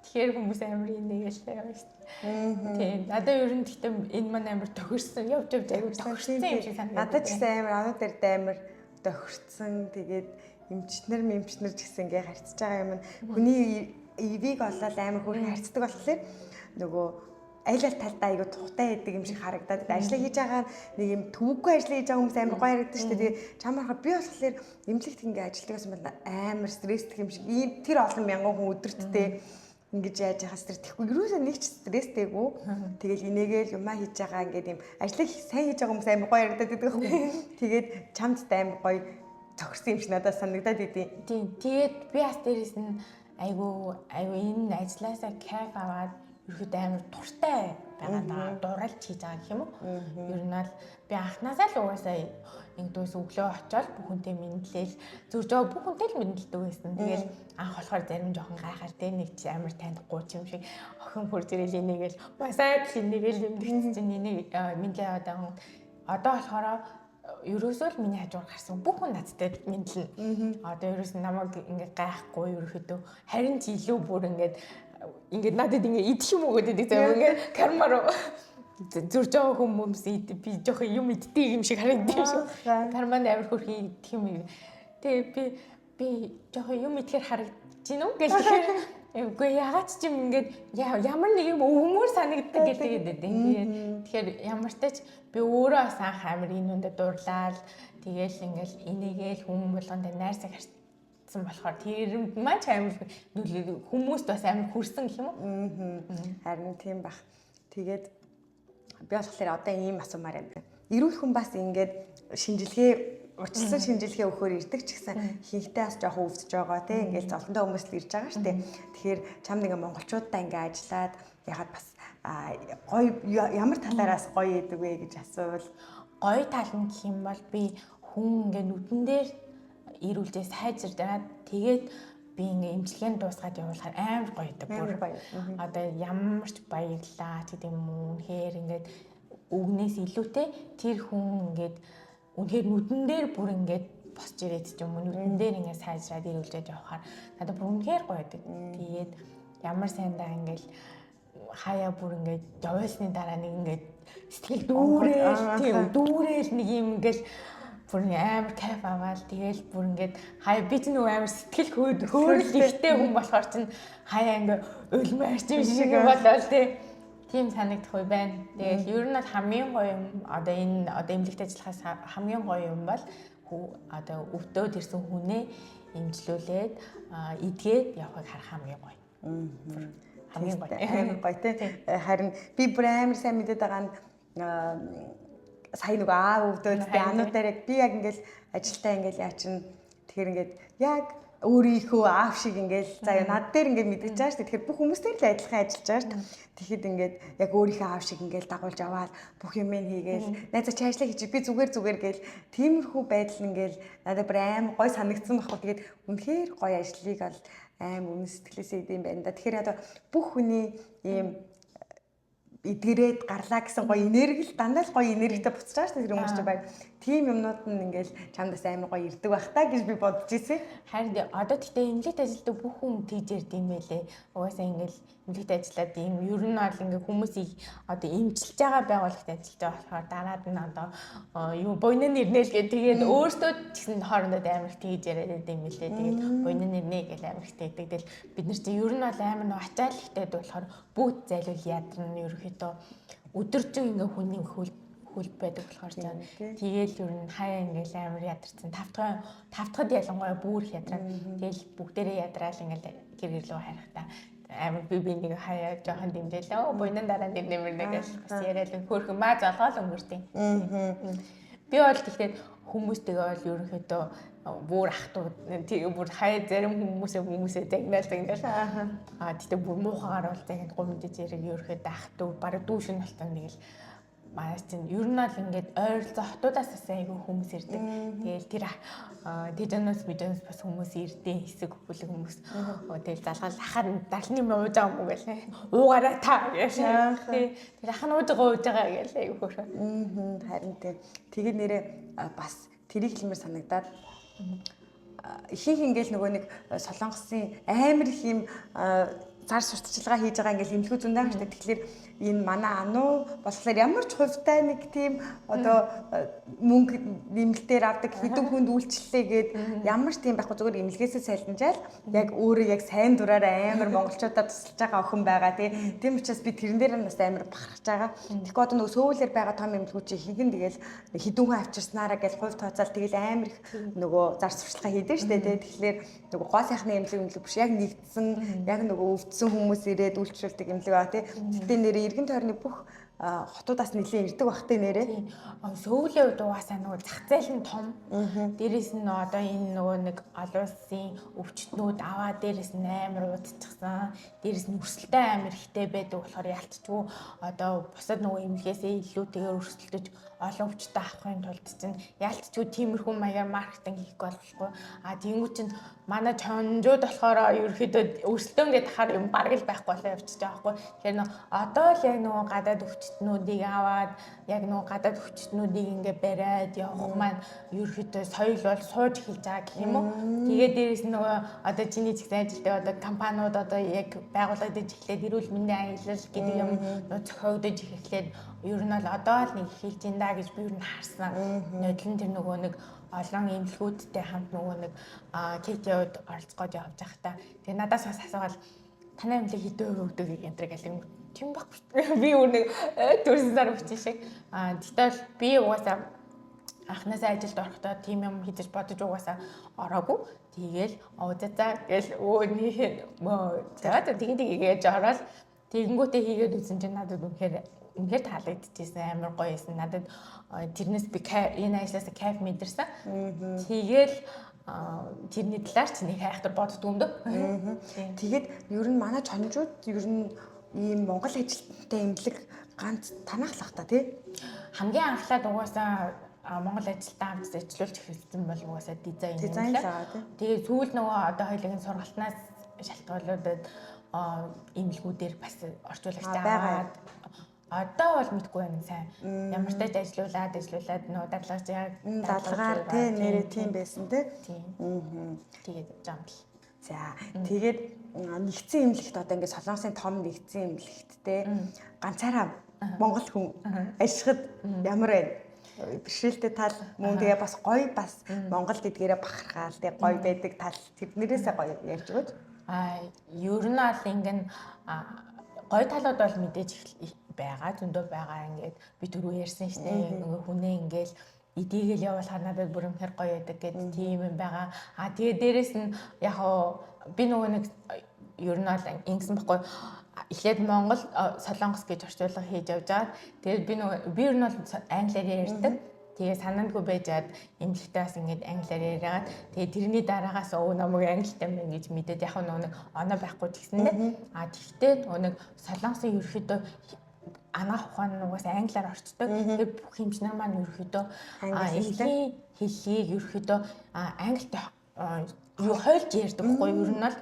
Тэгэхээр хүмүүс амар инээгээл яваа шүү дээ. Тийм. Надад ер нь гэхдээ энэ маань амар тохирсон. Явж айгүй тохирсон юм шиг санагдав. Надад ч гэсэн амар ануу дээр амар тохирсон. Тэгээд эмчнэр ч гэсэн ингээ харьцаж байгаа юм. Хүний ивийг олоод амар хөрх харьцдаг болохоор нөгөө аль талдаа айгүй тухтай байдаг юм шиг харагдаад. Ажил хийж байгаа нэг юм төвөггүй ажил хийж байгаа хүмүүс амар гоё харагддаг шүү дээ. Чамаархаа би болохоор эмнэлэгт ингээ ажилтдаг гэсэн бол амар стресстэй юм шиг. Тэр олон мянган хүн өдөртдөө ингэж яаж яхаас тэр тэхгүй юусаа нэг ч стресстэйгүү. Тэгэл инээгээл юмаа хийж байгаа ингээд юм ажлыг сайн хийж байгаа хүмүүс амар гоё ярагдаад байдаг юм. Тэгээд чамд амар гоё зогссон юм шиг надад санагдаад идэв. Тийм. Тэгээд би бас дээрээс нь айгу энэ ажилласаа кайф аваад ерөөд амар туртай байгаа дууралж хийж байгаа гэх юм уу? Ер нь бол би анхнаасаа л угаасаа ингэдээс өглөө очиод бүх хүнтэй мэдлээл зүрж байгаа бүх хүнтэй л мэдлдэг байсан. Тэгэл анх болохоор зарим жоохон гайхаар дээ нэг чи амар танихгүй юм шиг охин хурж ирэл энийгээл басаад энийгээл юмдэгч чинь энийг мэдлээ яваад байгаа. Одоо болохоор ерөөсөө л миний хажуугаар гарсан бүх хүн надтай мэдлэн. Одоо ерөөс нь намайг ингээ гайхгүй ерөөхдөө харин ч илүү бүр ингээд надад ингээ идэх юм уу гэдэг зав ингээ кармаар зүрж байгаа хүмүүс би жоохон юм иддэг юм шиг харагддаг юм шиг. Карманд амар хөрхий идэх юм. Тэгээ би жоохон юм идэхээр харагдаж гин үү гэж үгүй ягаад ч юм ингээд ямар нэг юм өвмөр санагддаг гэдэг. Тэгэхээр ямар ч тач би өөрөө бас анх амар энэ үндэ дурлал тэгээл ингээл инээгээл хүмүүс болгонд найрсаг харсан болохоор тэр маань ч амар хүмүүст бас амар хүрсэн гэх юм уу? Харин тийм бах. Тэгээд би болохоор одоо ийм асуумаар байна. Эрүүл хүн бас ингээд урьдчилсан шинжилгээ өгөхөөр ирдэг ч гэсэн хийхтэй бас жоохон өвдөж байгаа тийм ингээд золонтой хүмүүс л ирж байгаа шүү дээ. Тэгэхээр чамд ингээ монголчуудаа ингээ ажиллаад ягаад бас гоё ямар талаараас гоё идэг вэ гэж асуувал гоё тал нь гэх юм бол би хүн ингээ нүдэн дээр ирүүлжээ сайжирдаад тэгээд би ингээ имчилгээнд дуусгаад явуулахаар амар гоёдаг бүр. Одоо ямар ч баярлаа ч гэдэм үү үнэхээр ингээд өгнөөс илүүтэй тэр хүн ингээд үнэхээр нүдэн дээр бүр ингээд босч ирээд ч юм уу нүдэн дээр ингээ сайжраад ирүүлжээж явахаар надад бүр үнэхээр гоё байдаг. Тэгээд ямар сайндаа ингээл хаяа бүр ингээд явуулсны дараа нэг ингээд сэтгэл дүүрээл нэг юм ингээл бүр амар кайф аваад тэгэл бүр ингээд хаяа би ч нөгөө амар сэтгэл хөөрөл ихтэй хүн болохоор чинь хаяа ингээд өлмөрч юм шиг болоод тийм санагдах үе байна. Тэгэл ер нь бол хамгийн гоё юм одоо энэ одоо эмнэлэгт ажиллахаас хамгийн гоё юм бол одоо өвдөөд ирсэн хүнээ эмчлүүлээд эдгээд явахыг харах хамгийн гоё. Хамгийн гоё. Амар гоё тий. Харин би бүр амар сайн мэдээд байгаа нь сая нөгөө өвдөөд би ануудаар яг би яг ингээл ажилтаа ингээл яачин тэгэхээр ингээд яг өөрийнхөө аав шиг ингээл заа над дээр ингээд мэдгэж байгаа шүү дээ. Тэгэхээр бүх хүмүүстэй л адилхан ажиллаж байгаа шүү дээ. Тэгэхэд ингээд яг өөрийнхөө аав шиг ингээл дагуулж аваад бүх юм хийгээл найзаа чи ажиллаа хийж би зүгээр гээл тиймэрхүү байдал ингээл надад бүр амар гой санагдсан байхгүй. Тэгээд үнэхээр гоё ажлыг бол амар үнэн сэтгэлээсээ идэм байна да. Тэгэхээр одоо бүх хүний ийм эдгэрээд гарлаа гэсэн гоё энерги л дандаа л гоё энергитэй буцаж байгаа шүү дээ тэр хүмүүс чинь байна. Тийм юмнууд нь ингээл чамдаас амар гоё ирдэг байх та гэж би бодож ирсэн. Харин одоо тэгтээ эмнэлэгт ажилладаг бүх хүн тэгж ярьд юм байлээ. Угаасаа ингээл эмнэлэгт ажиллаад юм ер нь бол ингээ хүмүүсийг одоо эмчилж байгаа байгууллагт ажиллаж байгаа болохоор дараад нь одоо юу буйны нэрнэл гэх тэгээд өөртөө ч гэсэн хоорондоо амар их тэгж яриад юм байлээ. Тэгээд буйны нэрнэ гэж амар их тэгдэг. Тэгэл бид нар чинь ер нь бол амар нөө ачаал ихтэй болохоор бүгд зайлуул ядарна ерөөхдөө өдөржин ингээ хүний хөл байдаг болохоор тэгэл ер нь хаяа ингээл амар ядарсан 5 дахад ялангуяа бүр их ядраад тэгэл бүгдээрээ ядраал ингээл гэр рүү харахтаа амар би нэг хаяа жоохон дэмжээлээ буйнан дараа нэмэрнэ гэж бас яриад хөөрхөн маа залгаал өнгөртیں۔ Би бол тэгтээ хүмүүстэйгээ бол ерөнхийдөө бүр ахтууд бүр хаяа зарим хүмүүсээ загнаалдаг ингээл тэгтээ бүр муухагаар бол загнад гомдож яриг ерөнхийдөө ахтууд бараг дүүшин болтон тэгэл маш тийм ер нь бол ингээд ойролцоо хотуудаас бас айгүй хүмүүс ирдэг. Тэгэл тэр тэжэнэс бидэнс бас хүмүүс ирдэг хэсэг бүлэг хүмүүс. Тэгэл залгаал ахаар далны юм ууж байгаа юм гээл. Уугаараа та гэж. Тэр ахын ууж байгаа гээл айгүй хөөрхөн. Харин тэгээд нэрээ бас тэрийг хэлмээр санагдаад ихэнх ингээл нөгөө нэг Солонгосын амар их юм цар сурталчилгаа хийж байгаа ингээл эмнэлгүүд зөндөө байна шүү дээ. Тэгэхээр энэ манай ануу болохоор ямар ч хувьтай нэг тийм одоо мөнгө нэмэлтээр авдаг хэдэн хүнд үйлчлэлээ гээд ямар ч тийм байхгүй зүгээр эмнэлгээсээ сайлнажаал яг өөрөө яг сайн дураараа амар монголчуудад тусалж байгаа охин байгаа тийм учраас би тэрэн дээр нас амар бахархаж байгаа. Тэгэхээр одоо нөгөө сөүлэр байгаа том эмнэлгүүд чи ихэнх нь тэгэл хэдэн хүн авчирснараа гэж хувь тооцоол тэгэл амар их нөгөө зар сурталчилгаа хийдэг шүү дээ. Тэгэхээр нөгөө гол сайхны эмнэлэг биш яг нэгдсэн яг нөгөө өвдсөн хүмүүс ирээд үйлчлүүлдэг эмнэлэг байгаа тийм. Гэтэ нэрээ эргэн тойрны бүх хотуудаас нэлийн ирдэг бахтай нэрээ. Сөүлийн үед угаасаа нөгөө зах зээл нь том. Дээрээс нь одоо энэ нөгөө нэг олон улсын өвчтнүүд аваа дээрээс нь амар удчихсан. Дээрээс нь өрсөлдөөн амар ихтэй байдаг болохоор ялцчгүй одоо бусад нөгөө эмнэлгээсээ илүүтэйгээр өрсөлдөж олон өвчтөд авахын тулд чинь ялцчгүй тиймэрхүү маягаар маркетинг хийх болохгүй. Тэнгуү чинь манай чонжууд болохоор ерөөхдөө өрсөлдөөн гэдэг хаар юм бараг л байхгүй болоо явчихж байгаа байхгүй. Тэгэхээр одоо л яг нөгөө гадаад өвчтнүүдийг аваад яг нөгөө гадаад өвчтнүүдийг ингээ бариад явах маань ерөөхдөө соёл бол сууж эхэлж байгаа гэх юм уу. Тэгээд дээрээс нөгөө одоо чиний зэгцэн ажилтдаг одоо компаниуд одоо яг байгуулагдаж эхлээд эрүүл мэндийн аялал гэдэг юм зохиогдож эхлээд ер нь бол одоо л нэг эхэлж энэ даа гэж би ер нь харсан. Нодлон тэр нөгөө нэг олон эмнэлгүүдтэй хамт нөгөө нэг КТО-д оролцоход явж байхдаа тэгээ надаас бас асуугаад танай эмнэлэг хэдэн хувь өгдөг энэ гэх тийм байхгүй. Би өөр нэг төрсөн сар өвчин шиг. Тэгтэл би угаасаа анхнаасаа ажилд орохдоо тийм юм хийж бодож угаасаа ороогүй. Тэгээл за гэл за тэгээд гэж ороод тэгэнгүүтээ хийгээд үзсэн чинь надад үнэхээр таалагдчихсэн амар гоё байсан. Надад тэрнээс би энэ ажлаас кайф мэдэрсэн. Тэгээл тэрний талаар ч нэг хайхтар боддог юм дөө. Тэгээд ер нь манай чонжууд ер нь ийм Монгол ажилтнтай эмнэлэг ганц танаахлах та тий. Хамгийн анхлаад угаасаа Монгол ажилтан хамт ажиллуулж эхэлсэн бол угаасаа дизайн юм Дизайн л лээ. байгаа тий. Тэгээ сүүл нөгөө одоо хоёулын сургалтнаас шалтгаалуудад имлгүүдээр бас орчуулагч аваад одоо бол мэдгүй байна сайн. Ямар ч таж ажиллуулад нөгөө дадлгаар тий нэрээ тийм байсан тий. Тэгээд жам л. За тэгээд нэгдсэн имлэгт одоо ингээд Солонгосын том нэгдсэн имлэгттэй ганцаараа монгол хүн ашигад ямар байна? Бишрэлтэй тал мөн тэгээ бас гоё бас монгол гэдгээрээ бахархаал тэгээ гоё байдаг тал тэрнэрээсээ гоё ярьж өгөөч. Ер нь аль ингэн гоё талууд бол мэдээж байгаа зөндөө байгаа ингээд би түрүү ярьсан шүү дээ. Хүнээ ингээл эдийгэл явуулахаар надад бүр үнэхээр гоё байдаг гэдэг тийм юм байгаа. Тэгээ дээрэс нь яг би нөгөө нэг ер нь бол ингэсэн баггүй. Эхлээд Монгол Солонгос гэж орчуулга хийж явж байгаа. Тэгээд би ер нь бол англиар ярьдаг. Тэгээ санаандгүй байжгаад эмнэлэгтэй бас ингээд англиар яриагаад тэгээ тэрний дараагаас намайг англитай мэн гэж мэдээд яг нөгөө нэг оноо байхгүй ч гэсэндээ тэгтээ нөгөө нэг Солонгосын ерөөхдөө анаах ухаан нь угаас англиар орчдог. Тэр бүх эмчнэр маань ерөөхдөө энгийн хэллэгийг ерөөхдөө англитай юу хойлж ярьдаг байхгүй ер нь бол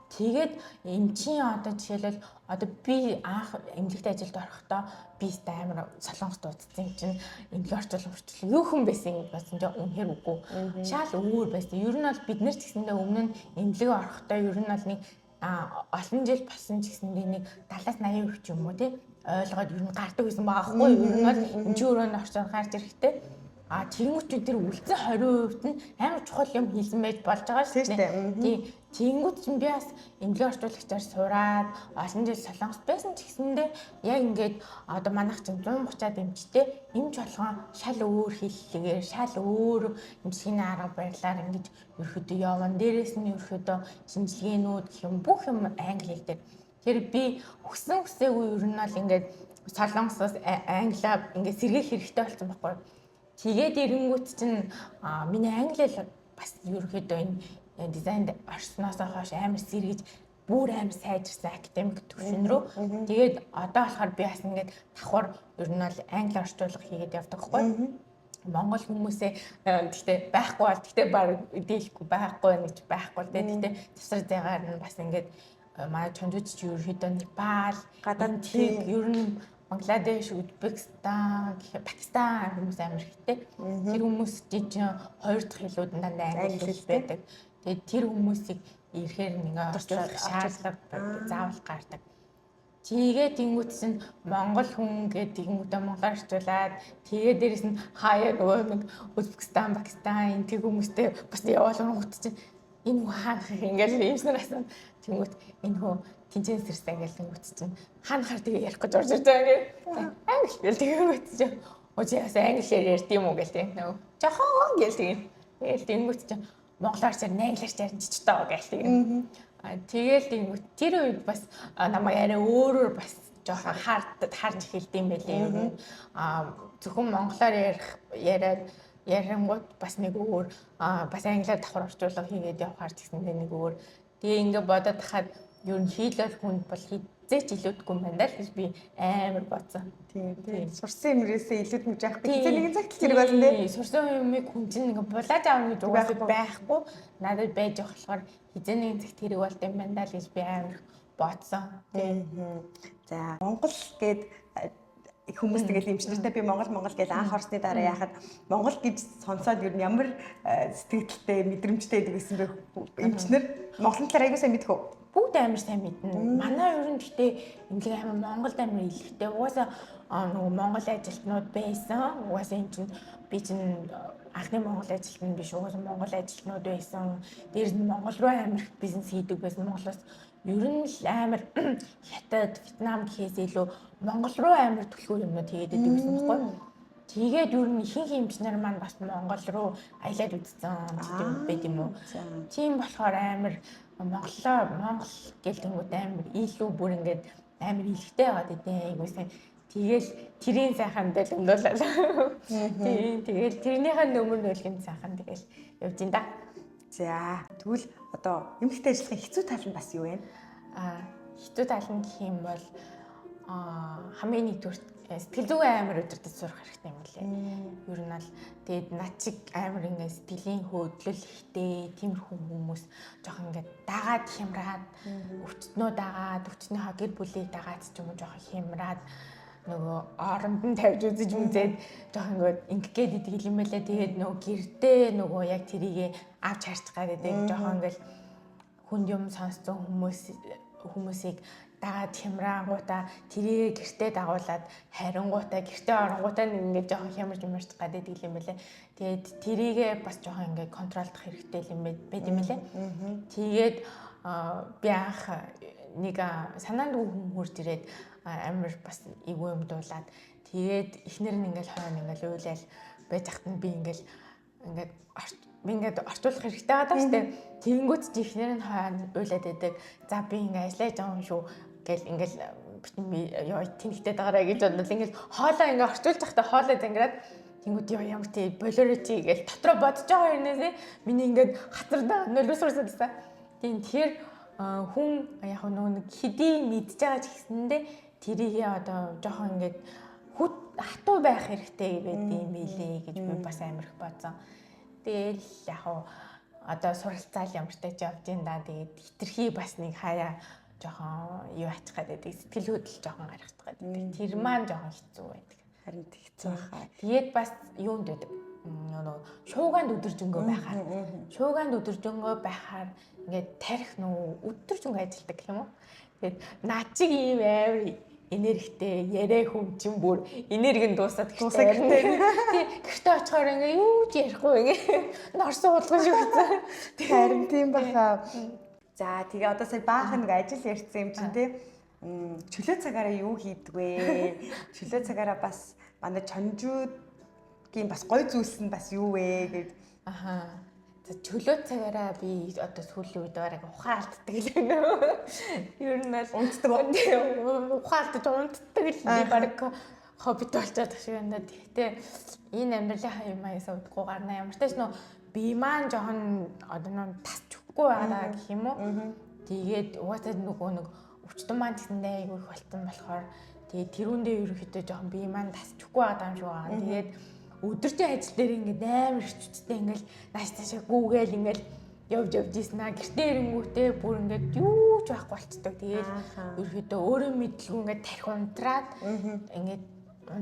тэгээд эмчийн одоо жишээлбэл одоо би анх эмнэлэгт ажилд орохдоо би амар Солонгост дуудсан юм чинь эмнэлэг орчуулга юу хүн байсан гэж бодсон чинь үнэхээр үгүй. Шал өөр байсан. Ер нь бол бид нар ч гэсэндээ өмнө нь эмнэлэг орохдоо ер нь бол нэг олон жил болсон ч гэсэндээ нэг 70-80% ч юм уу тий ойлгоод ер нь гардаг байсан байгаа хгүй. Ер нь бол эмчийн өрөөнд орчуулга гарч ирэхдээ тэнгуүчүүд тэр үлдсэн 20% нь амар чухал юм хийсэн байж болж байгаа шүү дээ. Тэнгуүт чинь би бас эмнэлэг орчуулагчаар сураад олон жил Солонгост байсан ч гэсэндээ яг ингээд одоо манайх чинь 130-аад эмчтэй эмч болгон шал өөр хэллэгээр шал өөр эмчгийн арга барилаар ингэж ерөөдөө явна. Дээрээс нь ерөөдөө шинжилгээнүүд гэх юм бүх юм англи хэл дээр. Тэр би хүссэн хүсээгүй ер нь бол ингээд Солонгосоос англиар ингээд сэргээх хэрэгтэй болсон байхгүй. Тэгээд ирэнгүүт чинь миний англи бас ерөөхдөө энэ дизайнд орсноосоо хойш амар сэргэж бүр амар сайжирсан академик төвшин рүү. Тэгээд одоо болохоор би бас ингээд давхар ер нь бол англи орчуулга хийгээд явдаг байхгүй. Монгол хүмүүсээ гэхдээ байхгүй бол гэхдээ баг дийлэхгүй байхгүй нэг ч байхгүй л дээ. Гэхдээ засар зайгаар нь бас ингээд манай чонжууч чи ерөөхдөө Непал, гадаад тийг ер нь Бангладеш, Узбекистан, Пакистан хүмүүс амар ихтэй. Тэр хүмүүс чинь хоёр дахь хэлүүд дандаа англи хэл байдаг. Тэгээд тэр хүмүүсийг ирэхээр нэг орчуулах шаардлага заавал гардаг. Тэгээд тэнгуут чинь Монгол хүн гэдэг тэнгуутаа монголоор орчуулад тэгээд дээрэс нь хаяа нөгөө нэг Узбекистан, Пакистан энэ хүмүүстэй бас явуулангууд чинь энэ хүн хаанах ингээл юмснаар асан тэнгуут энэ хүн тэнцэн сэрсэн ингээл тэнгуут чинь хаанахаар тэгээ ярих гэж орж ирж байгаа ингээл англи гэл тэнгуут чинь өөжөөс англиар ярьд юм уу гэл тийм нөгөө жохон гэл тийм тэгэл тэнгуут чинь монголоор ч англиар ч ярьж ч таа гэл тийм тэгэл тэнгуут тэр үед бас намайг арай өөрөөр бас жохон харж эхэлдэм байлээ ер нь зөвхөн монголоор яриад ярангууд бас нэг өөр бас англиар давхар орчуулга хийгээд явахаар гэсэн нэг өөр. Тэгээ ингээ бодоод тахад ер нь хийлэл хүнд бол хизээч илүүдгүй юм байна л гэж би амар бодсон. Тийм. Сурсан юмрээсээ илүүд мэж авахгүй. Хизээ нэгэн цагт хэрэг болно дээ. Сурсан юмыг хүн чинь ингээ булааж авах гэж угаасаа байхгүй. Надад байж явах болохоор хизээ нэгэн цагт хэрэг болд юм байна л гэж би амар бодсон. Тийм. За Монгол гээд хүмүүс тэгэл эмчнэртэй би Монгол гэж анх орсны дараа яхад Монгол гэж сонсоод ер нь ямар сэтгэлдтэй мэдрэмжтэй байдаг гэсэн бэ эмчнэр Монголын талаар аягүй сайн мэдэх үү? Бүгд амар сайн мэднэ. Манай ер нь гэхдээ эмнэлэг амар Монголд амар илэрхтэй. Угаасаа нөгөө Монгол ажилтнууд байсан. Угаасаа энэ чинь би чинь анхны Монгол ажилтнууд биш. Угаасаа Монгол ажилтнууд байсан. Дээрс нь Монгол руу амар их бизнес хийдэг байсан. Монголоос ер нь л амар Хятад, Вьетнам гэхээс илүү Монгол руу амар түлхүү юмнууд хийгээд байдаг гэсэн юм байна. Тэгээд ер нь ихэнх эмчнэр маань бас Монгол руу аялаад үзсэн байт юм уу. Тийм болохоор амар Монгол гэл тэнгууд амар илүү бүр ингээд амар илэгтэй байгаад идэв айгуусан. Тэгэл тэрийн сайхан дээр өмдүүлээ. Тэгэл тэрнийхэн нөмөр нөлгийн сайхан тэгэл явж ин да. За тэгвэл одоо эмнэлэгтэй ажиллахын хэцүү тал нь бас юу вэ? Хэцүү тал нь гэх юм бол хамгийн нэгдүгээр сэтгэл зүйн амар өдөртөж сурах хэрэгтэй юм лээ. Ер нь бол тэгээд над чиг амар ингээ сэтгэлийн хөөдлөл ихтэй тиймэрхүү хүмүүс жоох ингээ дагаад хямраад өвчтнөө дагаад өвчтнийхээ гэр бүлийг дагаад ч юм уу жоох хямраад нөгөө оронд нь тавьж үзэж мүзээд жоох ингээ ингээд идэг юм байлаа. Тэгээд нөгөө гэрдээ нөгөө яг тэрийгэ авч харчих гэдэг жоох ингээл хүнд юм сонссон хүмүүсийг дагаад хямраангуудаа тэрийг гэртээ дагуулад харингуудаа гэртээ оронгуудаа ингээд жоохон хямарч юмарч гадаг юм байлаа. Тэгээд тэрийгээ бас жоохон ингээд контролдох хэрэгтэй юм байд юм байлаа. Тэгээд би анх нэг санаанд хүн хурж ирээд амар бас эвгүй юм дуулаад тэгээд эхнэр нь ингээд хойно ингээд уйлал байж хат нь би ингээд орчуулах хэрэгтэй байгаа шүү дээ. Тэгэнгүүт чи эхнэр нь хойно уйлаад байдаг. За би ингээд ажиллаж байгаа юм шүү гэл ингээл ёо тэнхтэй дагаараа гэж бодвол ингээл хоолоо ингээ орчуулж захтаа хоолоо зангираад тэнгууд ёо ямар тий болоороо чи гэл дотроо бодож байгаа юмнээсээ миний ингээд хатардаа нөлөөсөрсөн. Тэгэхээр хүн яг нэг хэдий мэдж байгаа ч гэсэндээ тэрийгээ одоо жоохон ингээд хатуу байх хэрэгтэй гэдэг юм билээ гэж би бас амар их бодсон. Тэгэл яг одоо суралцаал ямартай ч явж ин да. Тэгээд хитрхи бас нэг хаяа жоохон юу ачих гэдэг сэтгэл хөдлөл жоохон гаргачих гэдэг. Тэр маань жоохон хэцүү байдаг. Харин хэцүү хаа. Тэгээд бас юунд байдаг. Нөгөө шуугаанд өдөржингөө байхаар. Шуугаанд өдөржингөө байхаар ингээд тарих нөгөө өдөржингөө ажилладаг гэх юм уу. Тэгээд наад чиг ийм амар энергитэй яриа хүм чин бүр энерги нь дуусаад гэртээ. Гэртээ очихоор ингээ юу ч ярихгүй ингээ нор суулгаж өгсөн. Харин тийм баха. За тэгээ одоо сая баахан нэг ажил ярьсан юм чинь тий. Чөлөө цагаараа юу хийдэг вэ? Чөлөө цагаараа бас манай чонжуудгийн бас гой зүйлс нь бас юу вэ гэд. Аха. За чөлөө цагаараа би одоо сүүлийн үед бараг ухаан алддаг л байна. Ер нь бол унтдаг ухаан алдаж унтдаг л би бараг хоббит болчиход шиг байна. Тэгтээ энэ амьдралынхаа юм аясаа удахгүй гарна. Ямар ч тач нөө би маань жоохон одоо нөө тасчихгүй байгаа гэх юм уу. Тэгээд угаасаа нөгөө нэг өвчтөн маань гэсэндээ айгүй их болтон болохоор тэгээд тэрүүндээ ерөөхдөө жоохон би маань тасчихгүй байгаа юм шиг байгаа. Тэгээд өдөржин ажил дээр ингээд амар хөвчтэй ингээд нааш таашаа гүүгээл ингээд явж ийсэн аа гэртээ ирэнгүүтээ бүр ингээд юу ч байхгүй болцдог. Тэгээд ерөөдөө өөрөө мэдлгүй ингээд тарих унтраад ингээд ер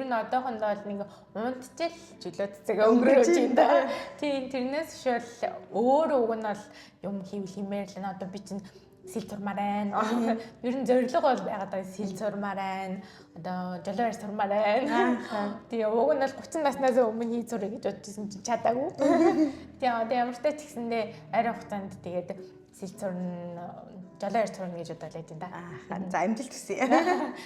нь одоохондоо л нэг унтчихэл чөлөөт цаг өнгөрөөж юм да. Тийм тэрнээс шөл өөр уг нь бол юм хийвэл химээр л н одоо би чинь сэл зурмаар байна. Ер нь зорилго бол байгаад байгаа сэл зурмаар байна. Одоо жолоор сурмаар байна. Тэгээ уг нь бол 30 наснаас өмнө хий зуръя гэж бодчихсон чинь чадаагүй. Тэгээ одоо ямар ч тач гэсэндээ арай хугацаанд тэгээд сэл зурна жолоор сурна гэж бодлоо тийм да. За амжилт хүсье.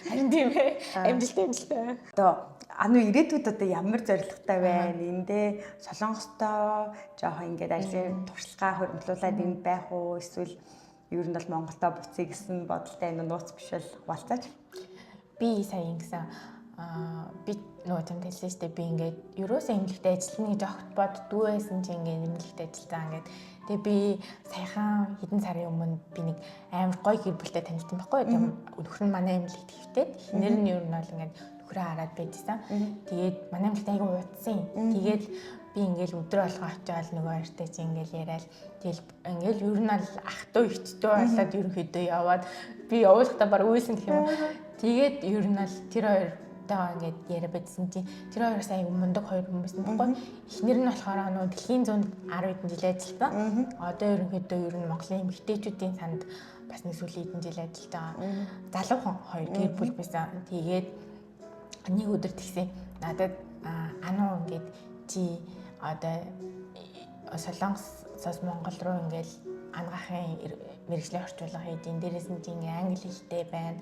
Харин тийм ээ. Амжилттай. Одоо ирээдүйд одоо ямар зорилготой байна? Эндээ Солонгостой жоохон ингээд ажлын туршлагаа хөрвүүлээд энд байх уу? Эсвэл ер нь бол Монголдо буцъя гэсэн бодолтой энэ нууц биш бол хуваалцаач. Би сая ингэсэн би нөгөө юм хэлсэн шүү дээ. Би ингээд ерөөсөө эмнэлэгтээ ажиллана гэж огт боддгүй байсан чи ингээд эмнэлэгтээ ажиллаа ингээд. Тэгээ би саяхан хэдэн сарын өмнө би нэг амар гоё гэр бүлтэй танилцсан байхгүй юу. Нөхөр нь манай эмнэлэгт хэвтээд эхнэр нь ер нь бол ингээд нөхрөө хараад байдсан. Тэгээд манай эмнэлэгт айгүй удсан. Тэгээд би ингээл өдрөө болгоо очиад нөгөө хоёртай чи ингээл яриад тэгэл ингээл ер нь бол ах トゥ ихтэй болоод ерөнхийдөө яваад би явуулахдаа баг үйлсэн гэх юм. Тэгээд ер нь бол тэр хоёртойгоо ингээд яриа байдсан чи тэр хоёроос аягүй мундаг хоёр хүмүүс нь баггүй. Эхнэр нь болохоор нөгөө дэлхийн 110 хэдэн жил ажилласан. Одоо ерөнхийдөө ер нь Монголын эмэгтэйчүүдийн санд бас нэг сүүлийн хэдэн жил ажиллаж байгаа. Залуухан хоёр гэр бүл байсан. Тэгээд нэг өдөр тэгсэн надад ануу ингээд чи одоо Солонгосоос Монгол руу ингээл ангаахын мэргэжлийн орчуулга хийдин. Дээрээс нь чи ингээ англи хэлтэй байна.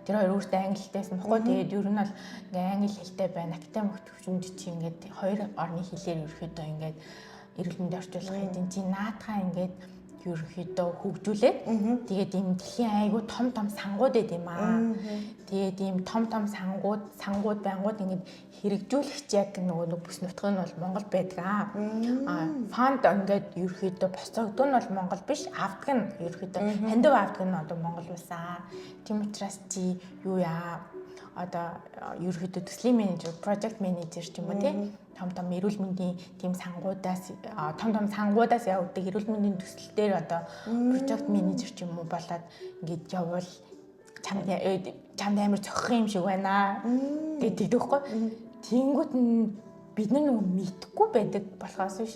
Тэр хоёр өөртөө англи хэлтэйсэн баггүй. Тэгээд ер нь бол ингээ англи хэлтэй байна. Академик төвшөнд чи ингээд хоёр орны хэлээр ерөөхдөө ингээд эрүүл мэндийн орчуулга хийдин. Чи наадхаа ингээд ерөнхийдөө хөгжүүлээд тэгээд ийм дэлхийн айгүй том сангууд байд юм аа. Тэгээд ийм том сангууд байнгут ингээд хэрэгжүүлэгч яг нөгөө бүс нутг нь бол Монгол байдаг аа. Фонд ингээд ерөнхийдөө босцогдсон нь бол Монгол биш, авдаг нь ерөнхийдөө хандив авдаг нь одоо Монгол улсаа. Тийм учраас чи юу яа одоо ерөнхийдөө төслийн менежер, project manager ч юм уу тийм том эрүүл мэндийн тийм сангуудаас явагддаг эрүүл мэндийн төсөл дээр одоо project manager ч юм уу болоод ингээд явбал чамд амар зохих юм шиг байна гэдэг тэгэхгүй. Тэнгүүд нь бид нар нөгөө мэдхгүй байдаг болохоос биш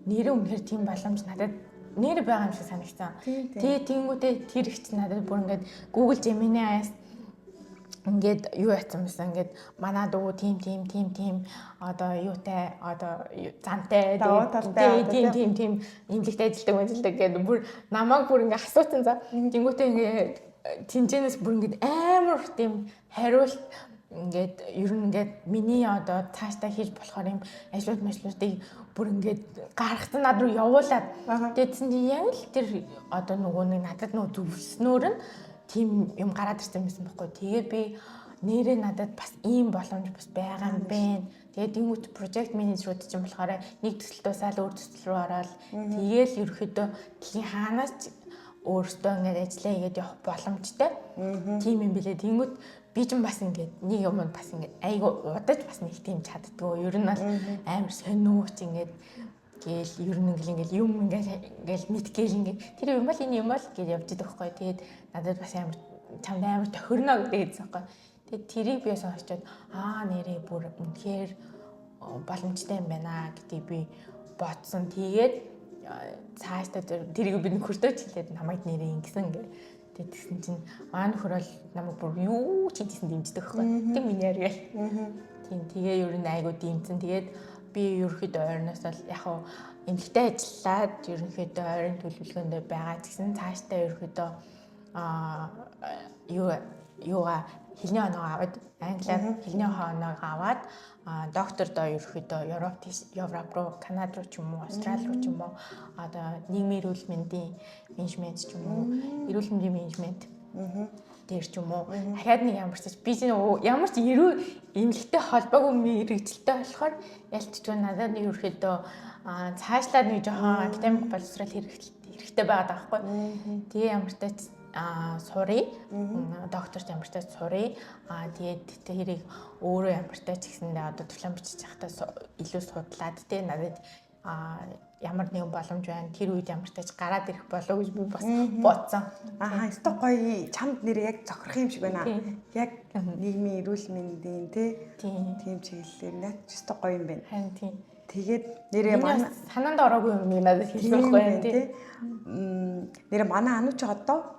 нэрээ үнэхээр тийм боломж надад нэр байгаа юм шиг санагдсан. Тэгээ тэнгүүдээ тэр их ч надад бүр ингээд Google Gemini-аас ингээд юу яцсан байсан ингээд манад уу тийм одоо юутай одоо зантай тийм имлэгтэй ажилладаг гэдэг бүр намайг бүр ингээд асуусан за тэнгүүтээ ингээд тэнцэнэс бүр ингээд амар тийм хариулт ингээд ер нь ингээд миний одоо цаашдаа хийж болохоор юм ажлуудыг бүр ингээд гаргацсан над руу явуулаад тэгсэн чинь яг л тэр одоо нөгөө нэг надад нөгөө зөвлснөөр нь тийм юм гараад ирсэн байсан байхгүй. Тэгээд би нэрээ надад бас ийм боломж бас байгаа юм байна. Тэгээд тэнгуут project manager-ууд чинь болохоор нэг төсөл дуусаад өөр төсөл рүү ороод тэгээл ерөөхдөө дэлхийн хаанаас өөртөө ингээд ажиллаа хийгээд явах боломжтой. Тийм юм билээ. Тэнгуут би ч бас ингээд нэг юм бас ингээд айгу удаж бас нэг тийм чаддгүй. Ер нь бол амар сониуч ингээд гээл ер нь ингээл юм ингээл мэдгээл ингээд тэр юм бол энэ юм бол гэж явж идэх байхгүй. Тэгээд надад бас амар чамд амар тохирно гэдэг байхгүй. Тэгээд тэрийг би сонсчод нэрээ бүр үнэхээр боломжтой юм байна гэдгийг би бодсон. Тэгээд цаашдаа тэрийг би нөхөртөө хэлээд намайг нэрээ ингэсэн гэ. Тэгээд тэгсэн чинь маань нөхөр бол намайг бүр юу ч хийсэн дэмждэг байхгүй. Тэг миний яриа. Тийм тэгээ ер нь айгуу дэмцэн. Тэгээд би ерөнхийдөө ойрноос бол яг эмэгтэй ажиллаад ерөнхийдөө ойрын төлөвлөгөөнд байгаа гэсэн цаашдаа ерөнхийдөө юугаа хэлний оноо аваад англиар хэлний оноо аваад доктордоо ерөнхийдөө Европ руу, Канада руу ч юм уу, Австрали руу ч юм уу одоо нийгмийн эрүүл мэндийн менежмент ч юм уу, эрүүл мэндийн менежмент дээр ч юм уу дахиад нэг ямар ч би ямар ч эмнэлэгтэй холбоогүй мэрэгжилтэй болохоор ялцчгүй надад ерөөхдөө цаашлаад нэг жоохон академик боловсрол хэрэгтэй байгаад байгаа байхгүй. Тэгээ ямар ч сурыг докторт ямар ч сурыг тэгээд тэрийг өөрөө ямар ч гэсэн одоо диплом бичиж явахдаа илүү судлаад тэ надад ямар нэгэн боломж байна. Тэр үед ямар ч гараад ирэх болов гэж би бас бодсон. Өстой гоё чамд нэр яг зохирох юм шиг байна. Яг нийгмийн эрүүл мэндийн тийм чиглэлээр наад өстой гоё юм байна. Харин тийм. Тэгээд нэрээ манай санаанд ороогүй юм надад хэлэх байхгүй тийм. Нэрээ манай анууч одоо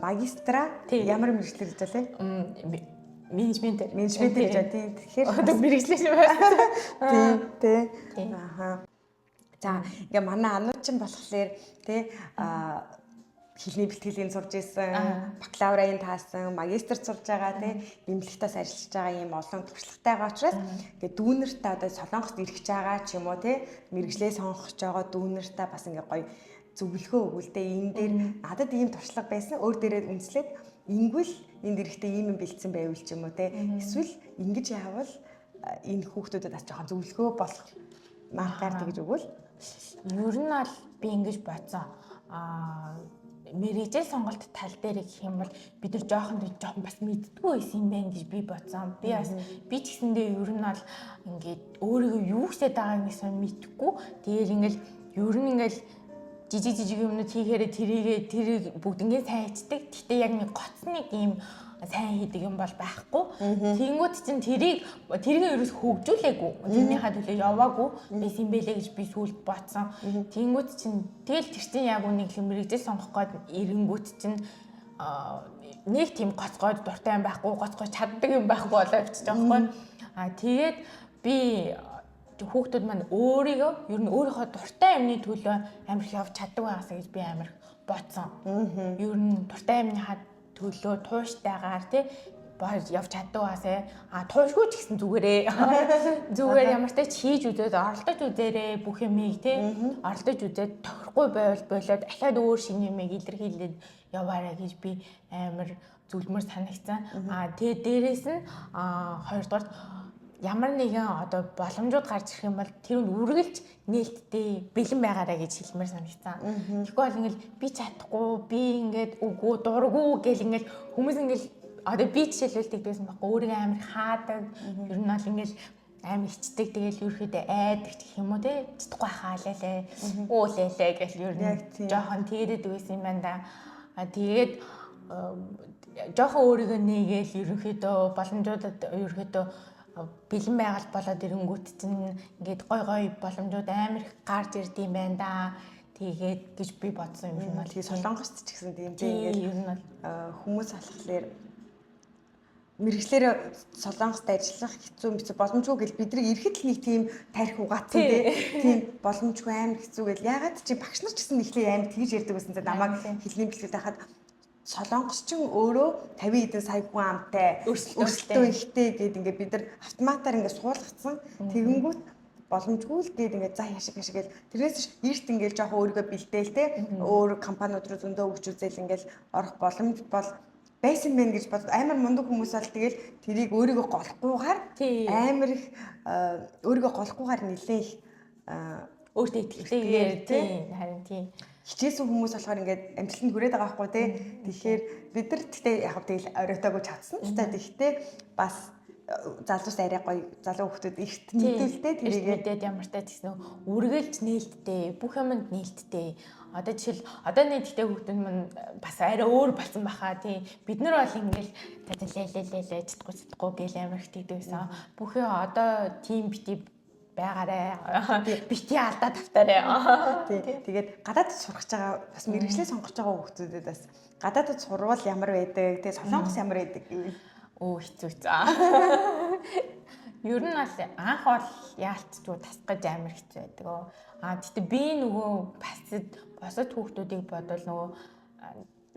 магистра ямар мэргэжлэр гэж байна? Менежмент гэж байна тийм. Тэгэхээр одоо мэргэжлэр юм байна. Тийм. За ингээ манай ануучин болохоор тий хэлний бэлтгэлийн сурж исэн, бакалаврын таасан, магистрт сурж байгаа тий эмнэлэгтээс ажиллаж байгаа юм олон туршлагатайгаа учраас ингээ дүүнэртээ одоо Солонгост ирэх байгаа ч юм уу тий мэргэжлээ сонгож байгаа дүүнэртээ бас ингээ гоё зөвлөгөө өгүүлдэ энэ дээр надад ийм туршлага байсан өөр дээрээ үнслээд ингүүл энд ирэхдээ ийм юм бэлдсэн байвал ч юм уу тий эсвэл ингэж яавал энэ хүүхдүүдэд бас жоохон зөвлөгөө болох маркаар тэгж өгвөл ер нь бол би ингэж бодсон. Мэргэжил сонголт тал дээр гэх юм бол бид нар жоохон бас мэддгүй байсан юм байна гэж би бодсон. Би ч гэсэндээ ер нь бол ингээд өөрийгөө юу хийгээд байгааг гэсэн мэдхгүй. Тэгээд ингээл ер нь ингээл жижиг юмнууд хийхээр тэрийг бүгднийг сайн хийдэг. Гэхдээ яг нэг гоцныг ийм сайн хийдэг юм бол байхгүй. Тэнгүүд чинь тэрийг ерөөс хөгжүүлээгүй. Тэрнийхээ төлөө яваагүй байсан байлээ гэж би сүүлд бодсон. Тэнгүүд чинь тэгэл тэр чинь яг үнийг мэргэжил сонгох гээд эрэнгүүт чинь нэг тийм гоцгой дуртай юм байхгүй, гоцгой чаддаг юм байхгүй болоо явчих жоохгүй. Тэгээд би хүүхдүүд маань өөрийгөө ер нь өөрийнхөө дуртай юмны төлөө амар их явж чаддаг байгаасаа гэж би амар бодсон. Ер нь дуртай юмныхаа төлөө тууштайгаар тий явж чаддаггүйсээ туушгүй ч гэсэн зүгээрээ зүгээр ямар ч тач хийж үзээд оролдож үзээрээ бүх юмыг тий оролдож үзээд тохирохгүй болоод ахаад өөр шинэ юмыг илэрхийлээд яваарай гэж би амар зүлмөр санагцсан. Тэгээ дээрэс нь хоёрдугаар ямар нэгэн одоо боломжууд гарч ирэх юм бол тэр нь үргэлж нээлттэй бэлэн байгаарай гэж хэлмээр санагцсан. Тэгэхгүй бол ингээл би чадахгүй, би ингээд үгүй, дургүй гэл ингээл хүмүүс ингээл одоо би жишээлбэл тэгдэгсэн байхгүй өөрийгөө амар хаадаг. Ер нь бол ингээл амар ичдэг тэгэл ерөөхдөө айдаг гэх юм уу те чадахгүй хаалаа уулээлээ гэл ер нь жоохон тэгээд байсан юм байна да. Тэгээд жоохон өөрийгөө нээгээл ерөөхдөө боломжуудад ерөөхдөө бэлэн байгаль болоод ирэнгүүт чинь ингээд гой боломжууд амар их гарч ирд юм байна да. Тэгээд гэж би бодсон юм шиг. Тэгээд Солонгост ч гэсэн тийм ингээд ер нь хүмүүс алхахлаар мэрэгчлэр Солонгост ажиллах хэцүү мэт боломжгүй гэл бидний ирэхэд л нэг тийм тарих угаацсан тийм боломжгүй амар хэцүү гэл ягаад чи багш нар ч гэсэн ихлээр амар тэгж ярьдаг байсан. Намайг хэлний бэлтгэл байхад Солонгосчин өөрөө 50 эдэн сая хүн амтай өрсөлдөө ихтэй гээд ингээд бид нар автоматар ингээд суулгацсан. Тэгэнгүүт боломжгүй л гээд ингээд за яшиг гэл тэрнээс эрт ингээд жоохон өөрийгөө бэлдээл те өөр компаниуд руу зөндөө өгч үзэл ингээд орох боломж бол байсан мэн гэж бод амар мундаг хүмүүс бол тэгэл тэрийг өөрийгөө голохгүйгээр амар их өөрийгөө голохгүйгээр нэлээ их өөртөө итгэлтэй тийм харин тийм хичээсэн хүмүүс болохоор ингээд амжилтанд хүрээд байгаа байхгүй тий. Тэгэхээр бид нар тэгтээ яг тэгэл оройтойгоо чадсан. Тэгтээ бас залуус арай гоё залуу хүмүүс ихт нийтүүлтэй тэрийгээд ямар ч гэсэн үргэлж нээлттэй бүх юмд нээлттэй. Одоо жишээл одоо нэг тэгтээ хүмүүс мань бас арай өөр болсон баха тий. Бид нар бол ингээл лээ чадахгүй гэл амар их тэгдэг байсан. Бүх юм одоо тим бити байгаарэ бити алдаа тавтаарэ. Тэгээд гадаадд сурах байгаа бас мэрэгчлээ сонгож байгаа хүмүүсүүдэд бас гадаадд сурвал ямар байдаг, тэгээд Солонгос ямар байдаг гэвэл хэцүү заа. Ер нь бол анх бол яалтчгүй тасгаж амар хэцүү байдаг. Тэгтээ би нөгөө босод хүүхдүүдийг бодвол нөгөө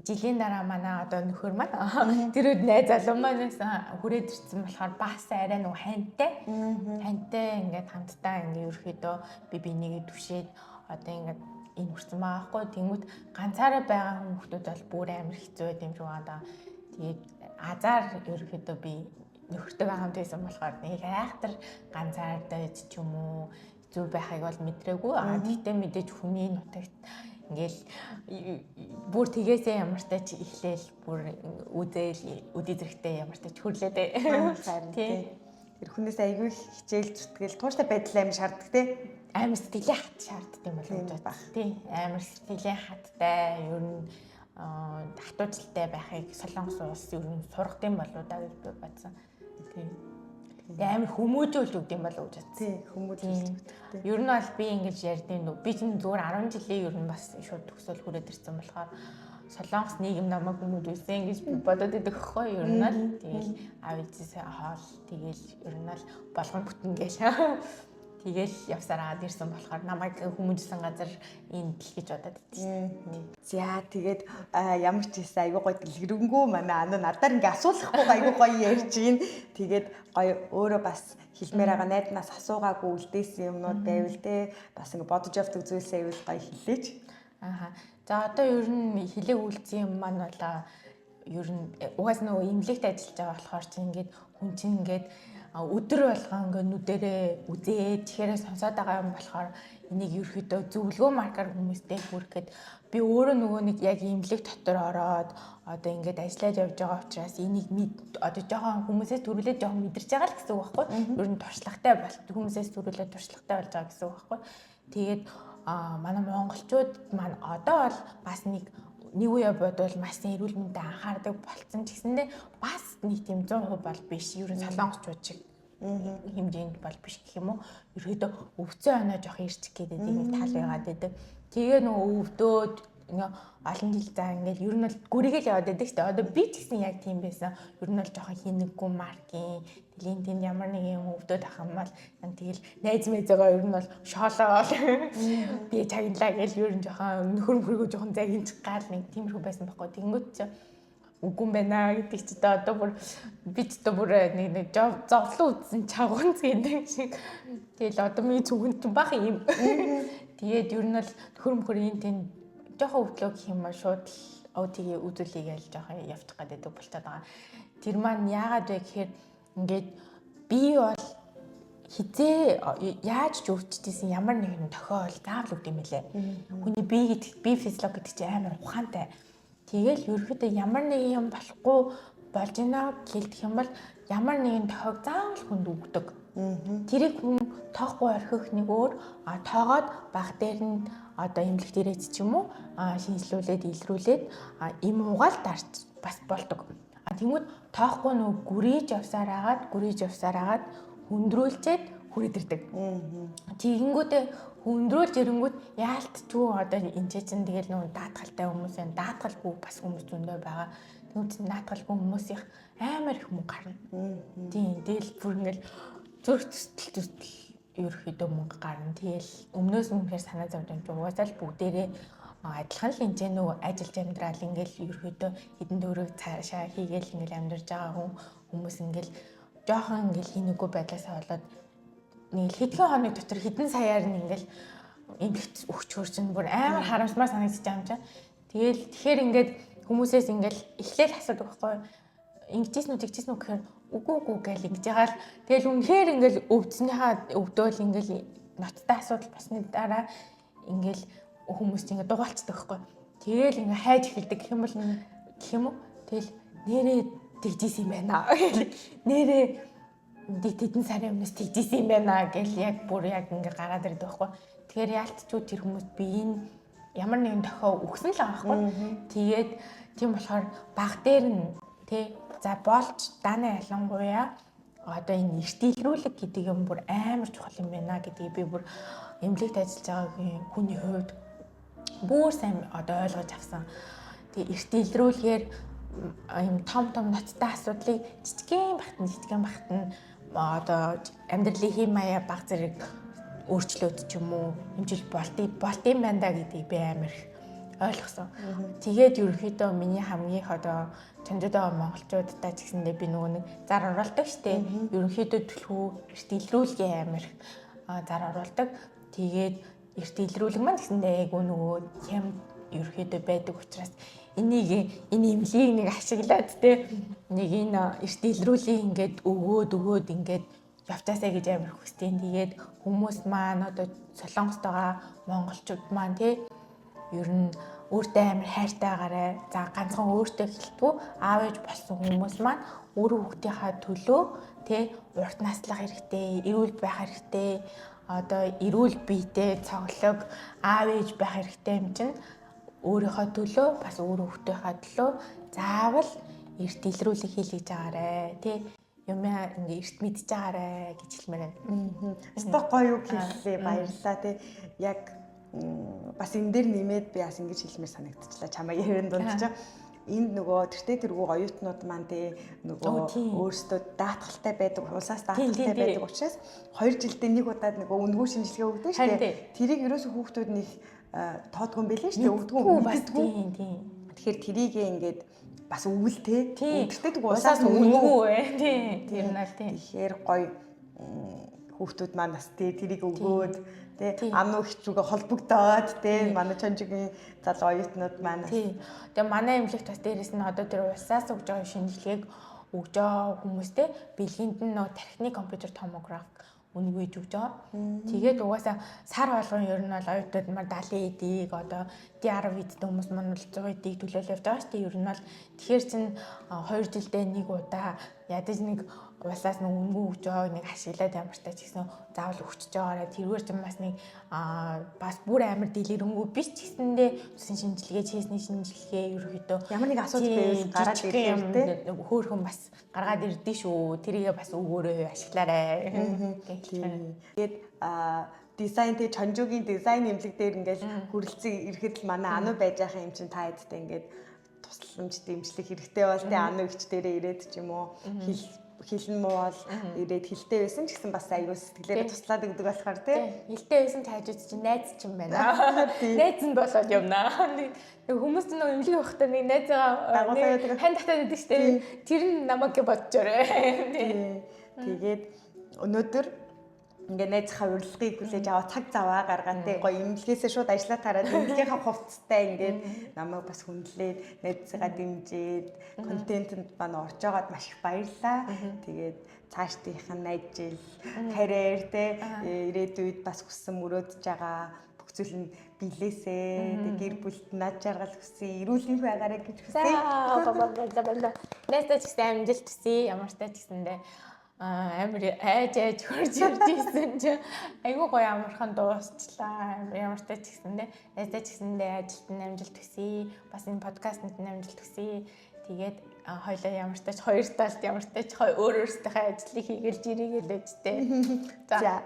жилийн дараа манай одоо нөхөр маань тэрүүд найз залуу манаас хүрээд ирсэн болохоор бас арай нөгөө хантай ингээд хамтдаа ингээд ерөөхдөө би бинийг түшээд одоо ингээд энэ хүрсэн байгаа хгүй. Тэнгүүт ганцаараа байгаа хүүхдүүд бол бүр амар хэцүү байд юм шиг байна. Тэгээд азар ерөөхдөө би нөхөртөө хамт байсан болохоор нэг айхтар ганцаардаа ч юм уу хэцүү байхыг бол мэдрээгүй. Тэгтээ мэдээж хүний нутагт ингээл бүр тгээсээ ямар ч тач ихлээл бүр үдээ зэрэгтэй ямар ч тач хөрлөөдэй. Тийм. Тэр хүнээс айгүй хичээл зүтгэл тууштай байдал амар шаарддаг те. Амар сэтгэлийн хат шаарддаг юм болов уу баг. Тийм. Амар сэтгэлийн хаттай ер нь хатууцалтай байхыг Солонгос улс ер нь сурах юм болоо да гэж би бодсон. Тийм. Амар хүмүүжүүлж өгд юм болов уу гэж. Тийм, хүмүүжүүлж. Ер нь бол би ингэж ярьдیں۔ Би чинь зүгээр 10 жилийн ер нь бас шууд төгсөөл хүрээд ирсэн болохоор Солонгос нийгэм намайг хүмүүжүүлсэн гэж би бодоод идэх хөхгүй ер нь л тэгэл аав ээжээсээ хоол тэгэл ер нь л болгон бүтэн гээл. Тэгэл явсараад ирсэн болохоор намайг хүмүүжсэн газар энд л гэж бодоод идсэн. За тэгээд ямар ч хэлсэн айгүй гоё дэлгэрэнгүй манай анаа надаар ингээ асуулахгүй айгүй гоё ярьж гин. Тэгээд гоё өөрөө бас хэлмээр байгаа найднаас асуугаагүй үлдээсэн юмнууд байвал те бас ингээ бодож явдаг зүйлсээ айгүй гоё хэлээч. За одоо ер нь хэлээ үлдсэн юм маань бол ер нь угаас нөгөө имлэгт ажиллаж байгаа болохоор чи ингээд хүн чинь ингээд өдөр болгоо ингээ нүдэрээ үзээд чихээрээ сонсоод байгаа юм болохоор энийг ерөөхдөө зөвлөгөө маркер хүмүүстэй хүргэхэд би өөрөө нөгөө нэг яг имлэг дотор ороод одоо ингээд ажиллаж явж байгаа учраас энийг одоо жоохон хүмүүсээс төрүүлээд жоохон мэдэрч байгаа л гэсэн үг байхгүй. Ер нь туршлагатай болт хүмүүсээс төрүүлээд туршлагатай болж байгаа гэсэн үг байхгүй. Тэгээд манай монголчууд маань одоо бол бас нэг үе бодвол маш эрүүл мэндэд анхаардаг болцсон ч гэсэндээ бас нэг тийм 100% бол биш. Ер нь солонгочууд шиг хэмжээнд бол биш гэх юм уу. Ерөөдөө өвцөө оноо жоох ирчих гэдэг нэг тал байгаад байдаг. Тэгээ нөгөө өвдөөд олон жил заа ингээл ер нь бол гүрийгэл яваад байдаг шүү дээ. Одоо би ч гэсэн яг тийм байсан. Ер нь бол жоохон хинэггүй маркийн тэлийн тэнд ямар нэг юм өвдөд ах юм бол тэгэл найз мэзэгаа ер нь бол шоолоо би чагналаа гэж ер нь жоохон нөхөр мөргөө жоохон загинч гал нэг тиймэрхүү байсан байхгүй. Тэнгүүт чи үгүй юм байна гэдэг чи одоо бүр бид одоо бүр нэг зовлон үзсэн чагуунц гэдэг шиг. Тэгэл одоо миний зүгэн чинь бах юм. Тэгээд ер нь бол хөрмхөр энэ тийм жоохон өвдлөө гэх юм ба шууд OT-гийн үзүүлэгээл жоохон явчих гэдэг болчиход байгаа. Тэр маань яагаад вэ гэхээр ингээд би бол хизээ яаж ч өвчтдийсэн ямар нэгэн тохиол заавал үт юм лээ. Хүний бие физиологи гэдэг чинь амар ухаантай. Тэгэл ерөөдөө ямар нэгэн юм болохгүй болж ийна гэлдэх юм бол ямар нэгэн тохиог заавал хүнд өгдөг. Тэрийг хүн тоохгүй орхих нэг өөр тоогоод баг дээр нь одоо эмнэлэг дээрээч ч юм уу шинжлүүлээд илрүүлээд им угаал дарч бас болдог. Тэнгүүд тоохгүй нөгөө гүрийж явсаар агаад хөндрүүлчихэд хүрээд ирдэг. Тэгэнгүүтээ хөндрүүлж ирэнгүүт яалтчгүй одоо энэ чинь тэгэл нөгөө даатгалтай хүмүүс байна. Даатгалгүй бас хүмүүс зөндөө байгаа. Тэгвэл даатгалгүй хүмүүсийн амар их мөнгө гарна. Тийм тэгэл бүр ингээл зүрх төсөл ерөөхдөө мөнгө гарна. Тэгэл өмнөөс үнэхээр санаа зовж юм. Угаасаа л бүгдээрээ адилхан л энэ нөгөө ажиллаж амьдрал ингээл ерөөхдөө хэдэн төгрөг цаашаа хийгээл ингээл амьдарч байгаа хүмүүс ингээл жоохон ингээл хийнэггүй байдлаасаа болоод нэг хэдхэн хоног дотор хэдэн саяар нь ингээл эмгэгт өгчөөр чинь бүр амар харамсмаар санагдаж байгаа юм чинь. Тэгэхээр ингээд хүмүүсээс ингээл эхлээл асуудаг байхгүй. Ингэжсэн үү гэхээр үгүй гээл ингэж байгаа л тэгэл үнэхээр ингээл өвдснийхаа өвдөөл ингээл ноцтой асуудал басны дараа ингээл хүмүүс ингээд дугаалцдаг байхгүй. Тэгэл ингээ хайж эхэлдэг гэх юм уу. Тэгэл нэрээ тэгжсэн юм байна. Нэрээ тэдэн сарын өмнөөс тэгжсэн юм байна гэл яг бүр яг ингээ гараад ирдэг байхгүй. Тэгэхээр яалтчгүй тэр хүмүүс биеийн ямар нэгэн дохио өгсөн л байгаа байхгүй. Тэгээд тийм болохоор баг дээр нь тий за болж даана ялангуяа одоо энэ эрт илрүүлэг гэдэг юм бүр амар чухал юм байна гэдгийг би бүр эмнэлэгт ажиллаж байгаа хүний хувьд бүр сайн одоо ойлгож авсан. Тэгээ эрт илрүүлэхээр юм том ноцтой асуудлыг жижигхэн бахтан одоо амьдралын хэм маяа баг зэрэг өөрчлөөд ч юм уу хэмжил болт юм байна да гэдгийг би амар ойлгосон. Тэгээд ерөнхийдөө миний хамгийн их одоо чанжид байгаа монголчуудтай ч гэсэндээ би нөгөө нэг зар оруулдаг штеп. Ерөнхийдөө түлхүү эрт илрүүлгийн амар зар оруулдаг. Тэгээд эрт илрүүлэг маань гэсэндээ яг нөгөө хям ерөнхийдөө байдаг учраас энэ имлийг нэг ашиглаад те нэг энэ эрт илрүүлийг ингээд өгөөд ингээд явцаасаа гэж амар хүстэй. Тэгээд хүмүүс маань одоо Солонгост байгаа монголчууд маань те ер нь өөртөө амар хайртайгаараа за ганцхан өөртөө хэлтгүү аав ээж болсон хүмүүс маань өөр хүүхдийнхаа төлөө те урт наслах хэрэгтэй, эрүүл байх хэрэгтэй, одоо эрүүл биетэй цоглог аав ээж байх хэрэгтэй юм чинь өөрийнхөө төлөө бас өөр хүүхдийнхаа төлөө заавал эрт илрүүлэг хийлгэж байгаарэ тий юм ингээ эрт мэдж байгаарэ гэж хэлмээр байна. Өстой гоё үг хэллээ баярлалаа тий яг бас энэ дээр нэмээд би бас ингэж хэлмээр санагдчихлаа чамаа ярен дунд ч энд нөгөө тэргүй оюутнууд маань тий нөгөө өөрсдөө даатгалтай байдаг улсаас даатгалтай байдаг учраас 2 жилдээ нэг удаад нөгөө үндгүү шинжилгээ өгдөг шүү дээ. Тэрийг ерөөсөө хүүхдүүд нэг тоодгүй юм байлээ шүү дээ. Өгдөггүй мэддэггүй. Тэгэхээр тэрийг ингээд бас өвөл тий. Өдөртэй улсаас үндгүү тий. Тэр нь аль тий. Тэгэхээр гоё хүүхдүүд маань бас тий тэрийг өгөөд тий амнуу хичүүгээ холбогдоод тий манай чонжигийн залуу оюутнууд маань тий. Тэгээ манай эмнэлэгт бас дээрэс нь одоо тэр улсаас өгж байгаа шинжилгээг өгж байгаа хүмүүстэй бэлгэнд нь нөө тархины компьютер томограф үнэгүй өгж байгаа. Тэгээд угаасаа сар болгон ер нь бол оюутнууд маань 70 эдийг одоо D10 эдтэй хүмүүс маань бол 100 эдийг төлөөлж явж байгаа шүү дээ. Ер нь бол тэгэхээр чин 2 жилдээ нэг удаа ядаж нэг улсаас нэг үнгүй өгж байгааг нэг ашиглаад ямартай ч гэсэн заавал өгчөж байгаараа тэргээр ч бас нэг бас бүр амар дэлгэрэнгүй биш ч гэсэндээ шинжилгээ чэсний шинжилгээ ерөөхдөө ямар нэг асуудал байвал гараад ирдэг тийм хөөхөн бас гаргаад ирдэ шүү. Тэрийгээ бас өгөөрэй ашиглаарай. Тэгээд дизайн тий чонжуугийн дизайн эмнэлэг дээр ингээл хүрэлцэг ирэхэд л манай ану байж байгаа юм чинь та эдтэй ингээд тусламж дэмжлэх хэрэгтэй бол тий ану эгч дээрээ ирээд ч юм уу хэлэн муу бол ирээд хэлтэй байсан ч гэсэн бас аюу сэтгэлээрээ туслаад өгдөг болохоор тий. Хэлтэй байсан ч хажууд чинь найз ч юм байна. Найз нь болоод юмнаа. Хүмүүс нь эмнэлэг явахдаа нэг найзгаа хань татаад байдаг шүү дээ. Тэр нь намайг гэж бодожорой. Тэгээд өнөөдөр ингээ найзынхаа урилгыг хүлээж аваа цаг заваа гаргаад тий гоё эмнэлгээсээ шууд ажиллаа тараад эмнэлгийнхаа хувцастай ингээд намайг бас хүндлээд найзгаа дэмжиж контентэнд маань орж байгаад маш их баярлаа. Тэгээд цаашдынх нь найжил карьер тий ирээдүйд бас хүссэн мөрөөдөж байгаа бүх зүйл нь билээсээ гэр бүлд над жаргал хүсье эрүүл мэндийн байгаарай гэж хүсье. Найзтай ч гэсэн амжилт хүсье. Ямар ч тач гэсэндээ амар айж хурж ирж ирсэн чинь айгүй гоё амархан дуусчлаа. Ямар ч тач гэсэндээ найзтай ч гэсэндээ ажилд нь амжилт хүсье. Бас энэ подкастт нь амжилт хүсье. Тэгээд хоёлаа ямар ч тач хоёр талд ямар ч тач өөр өөрсдийнхээ ажлыг хийгээл жирийгээлэж тээ. За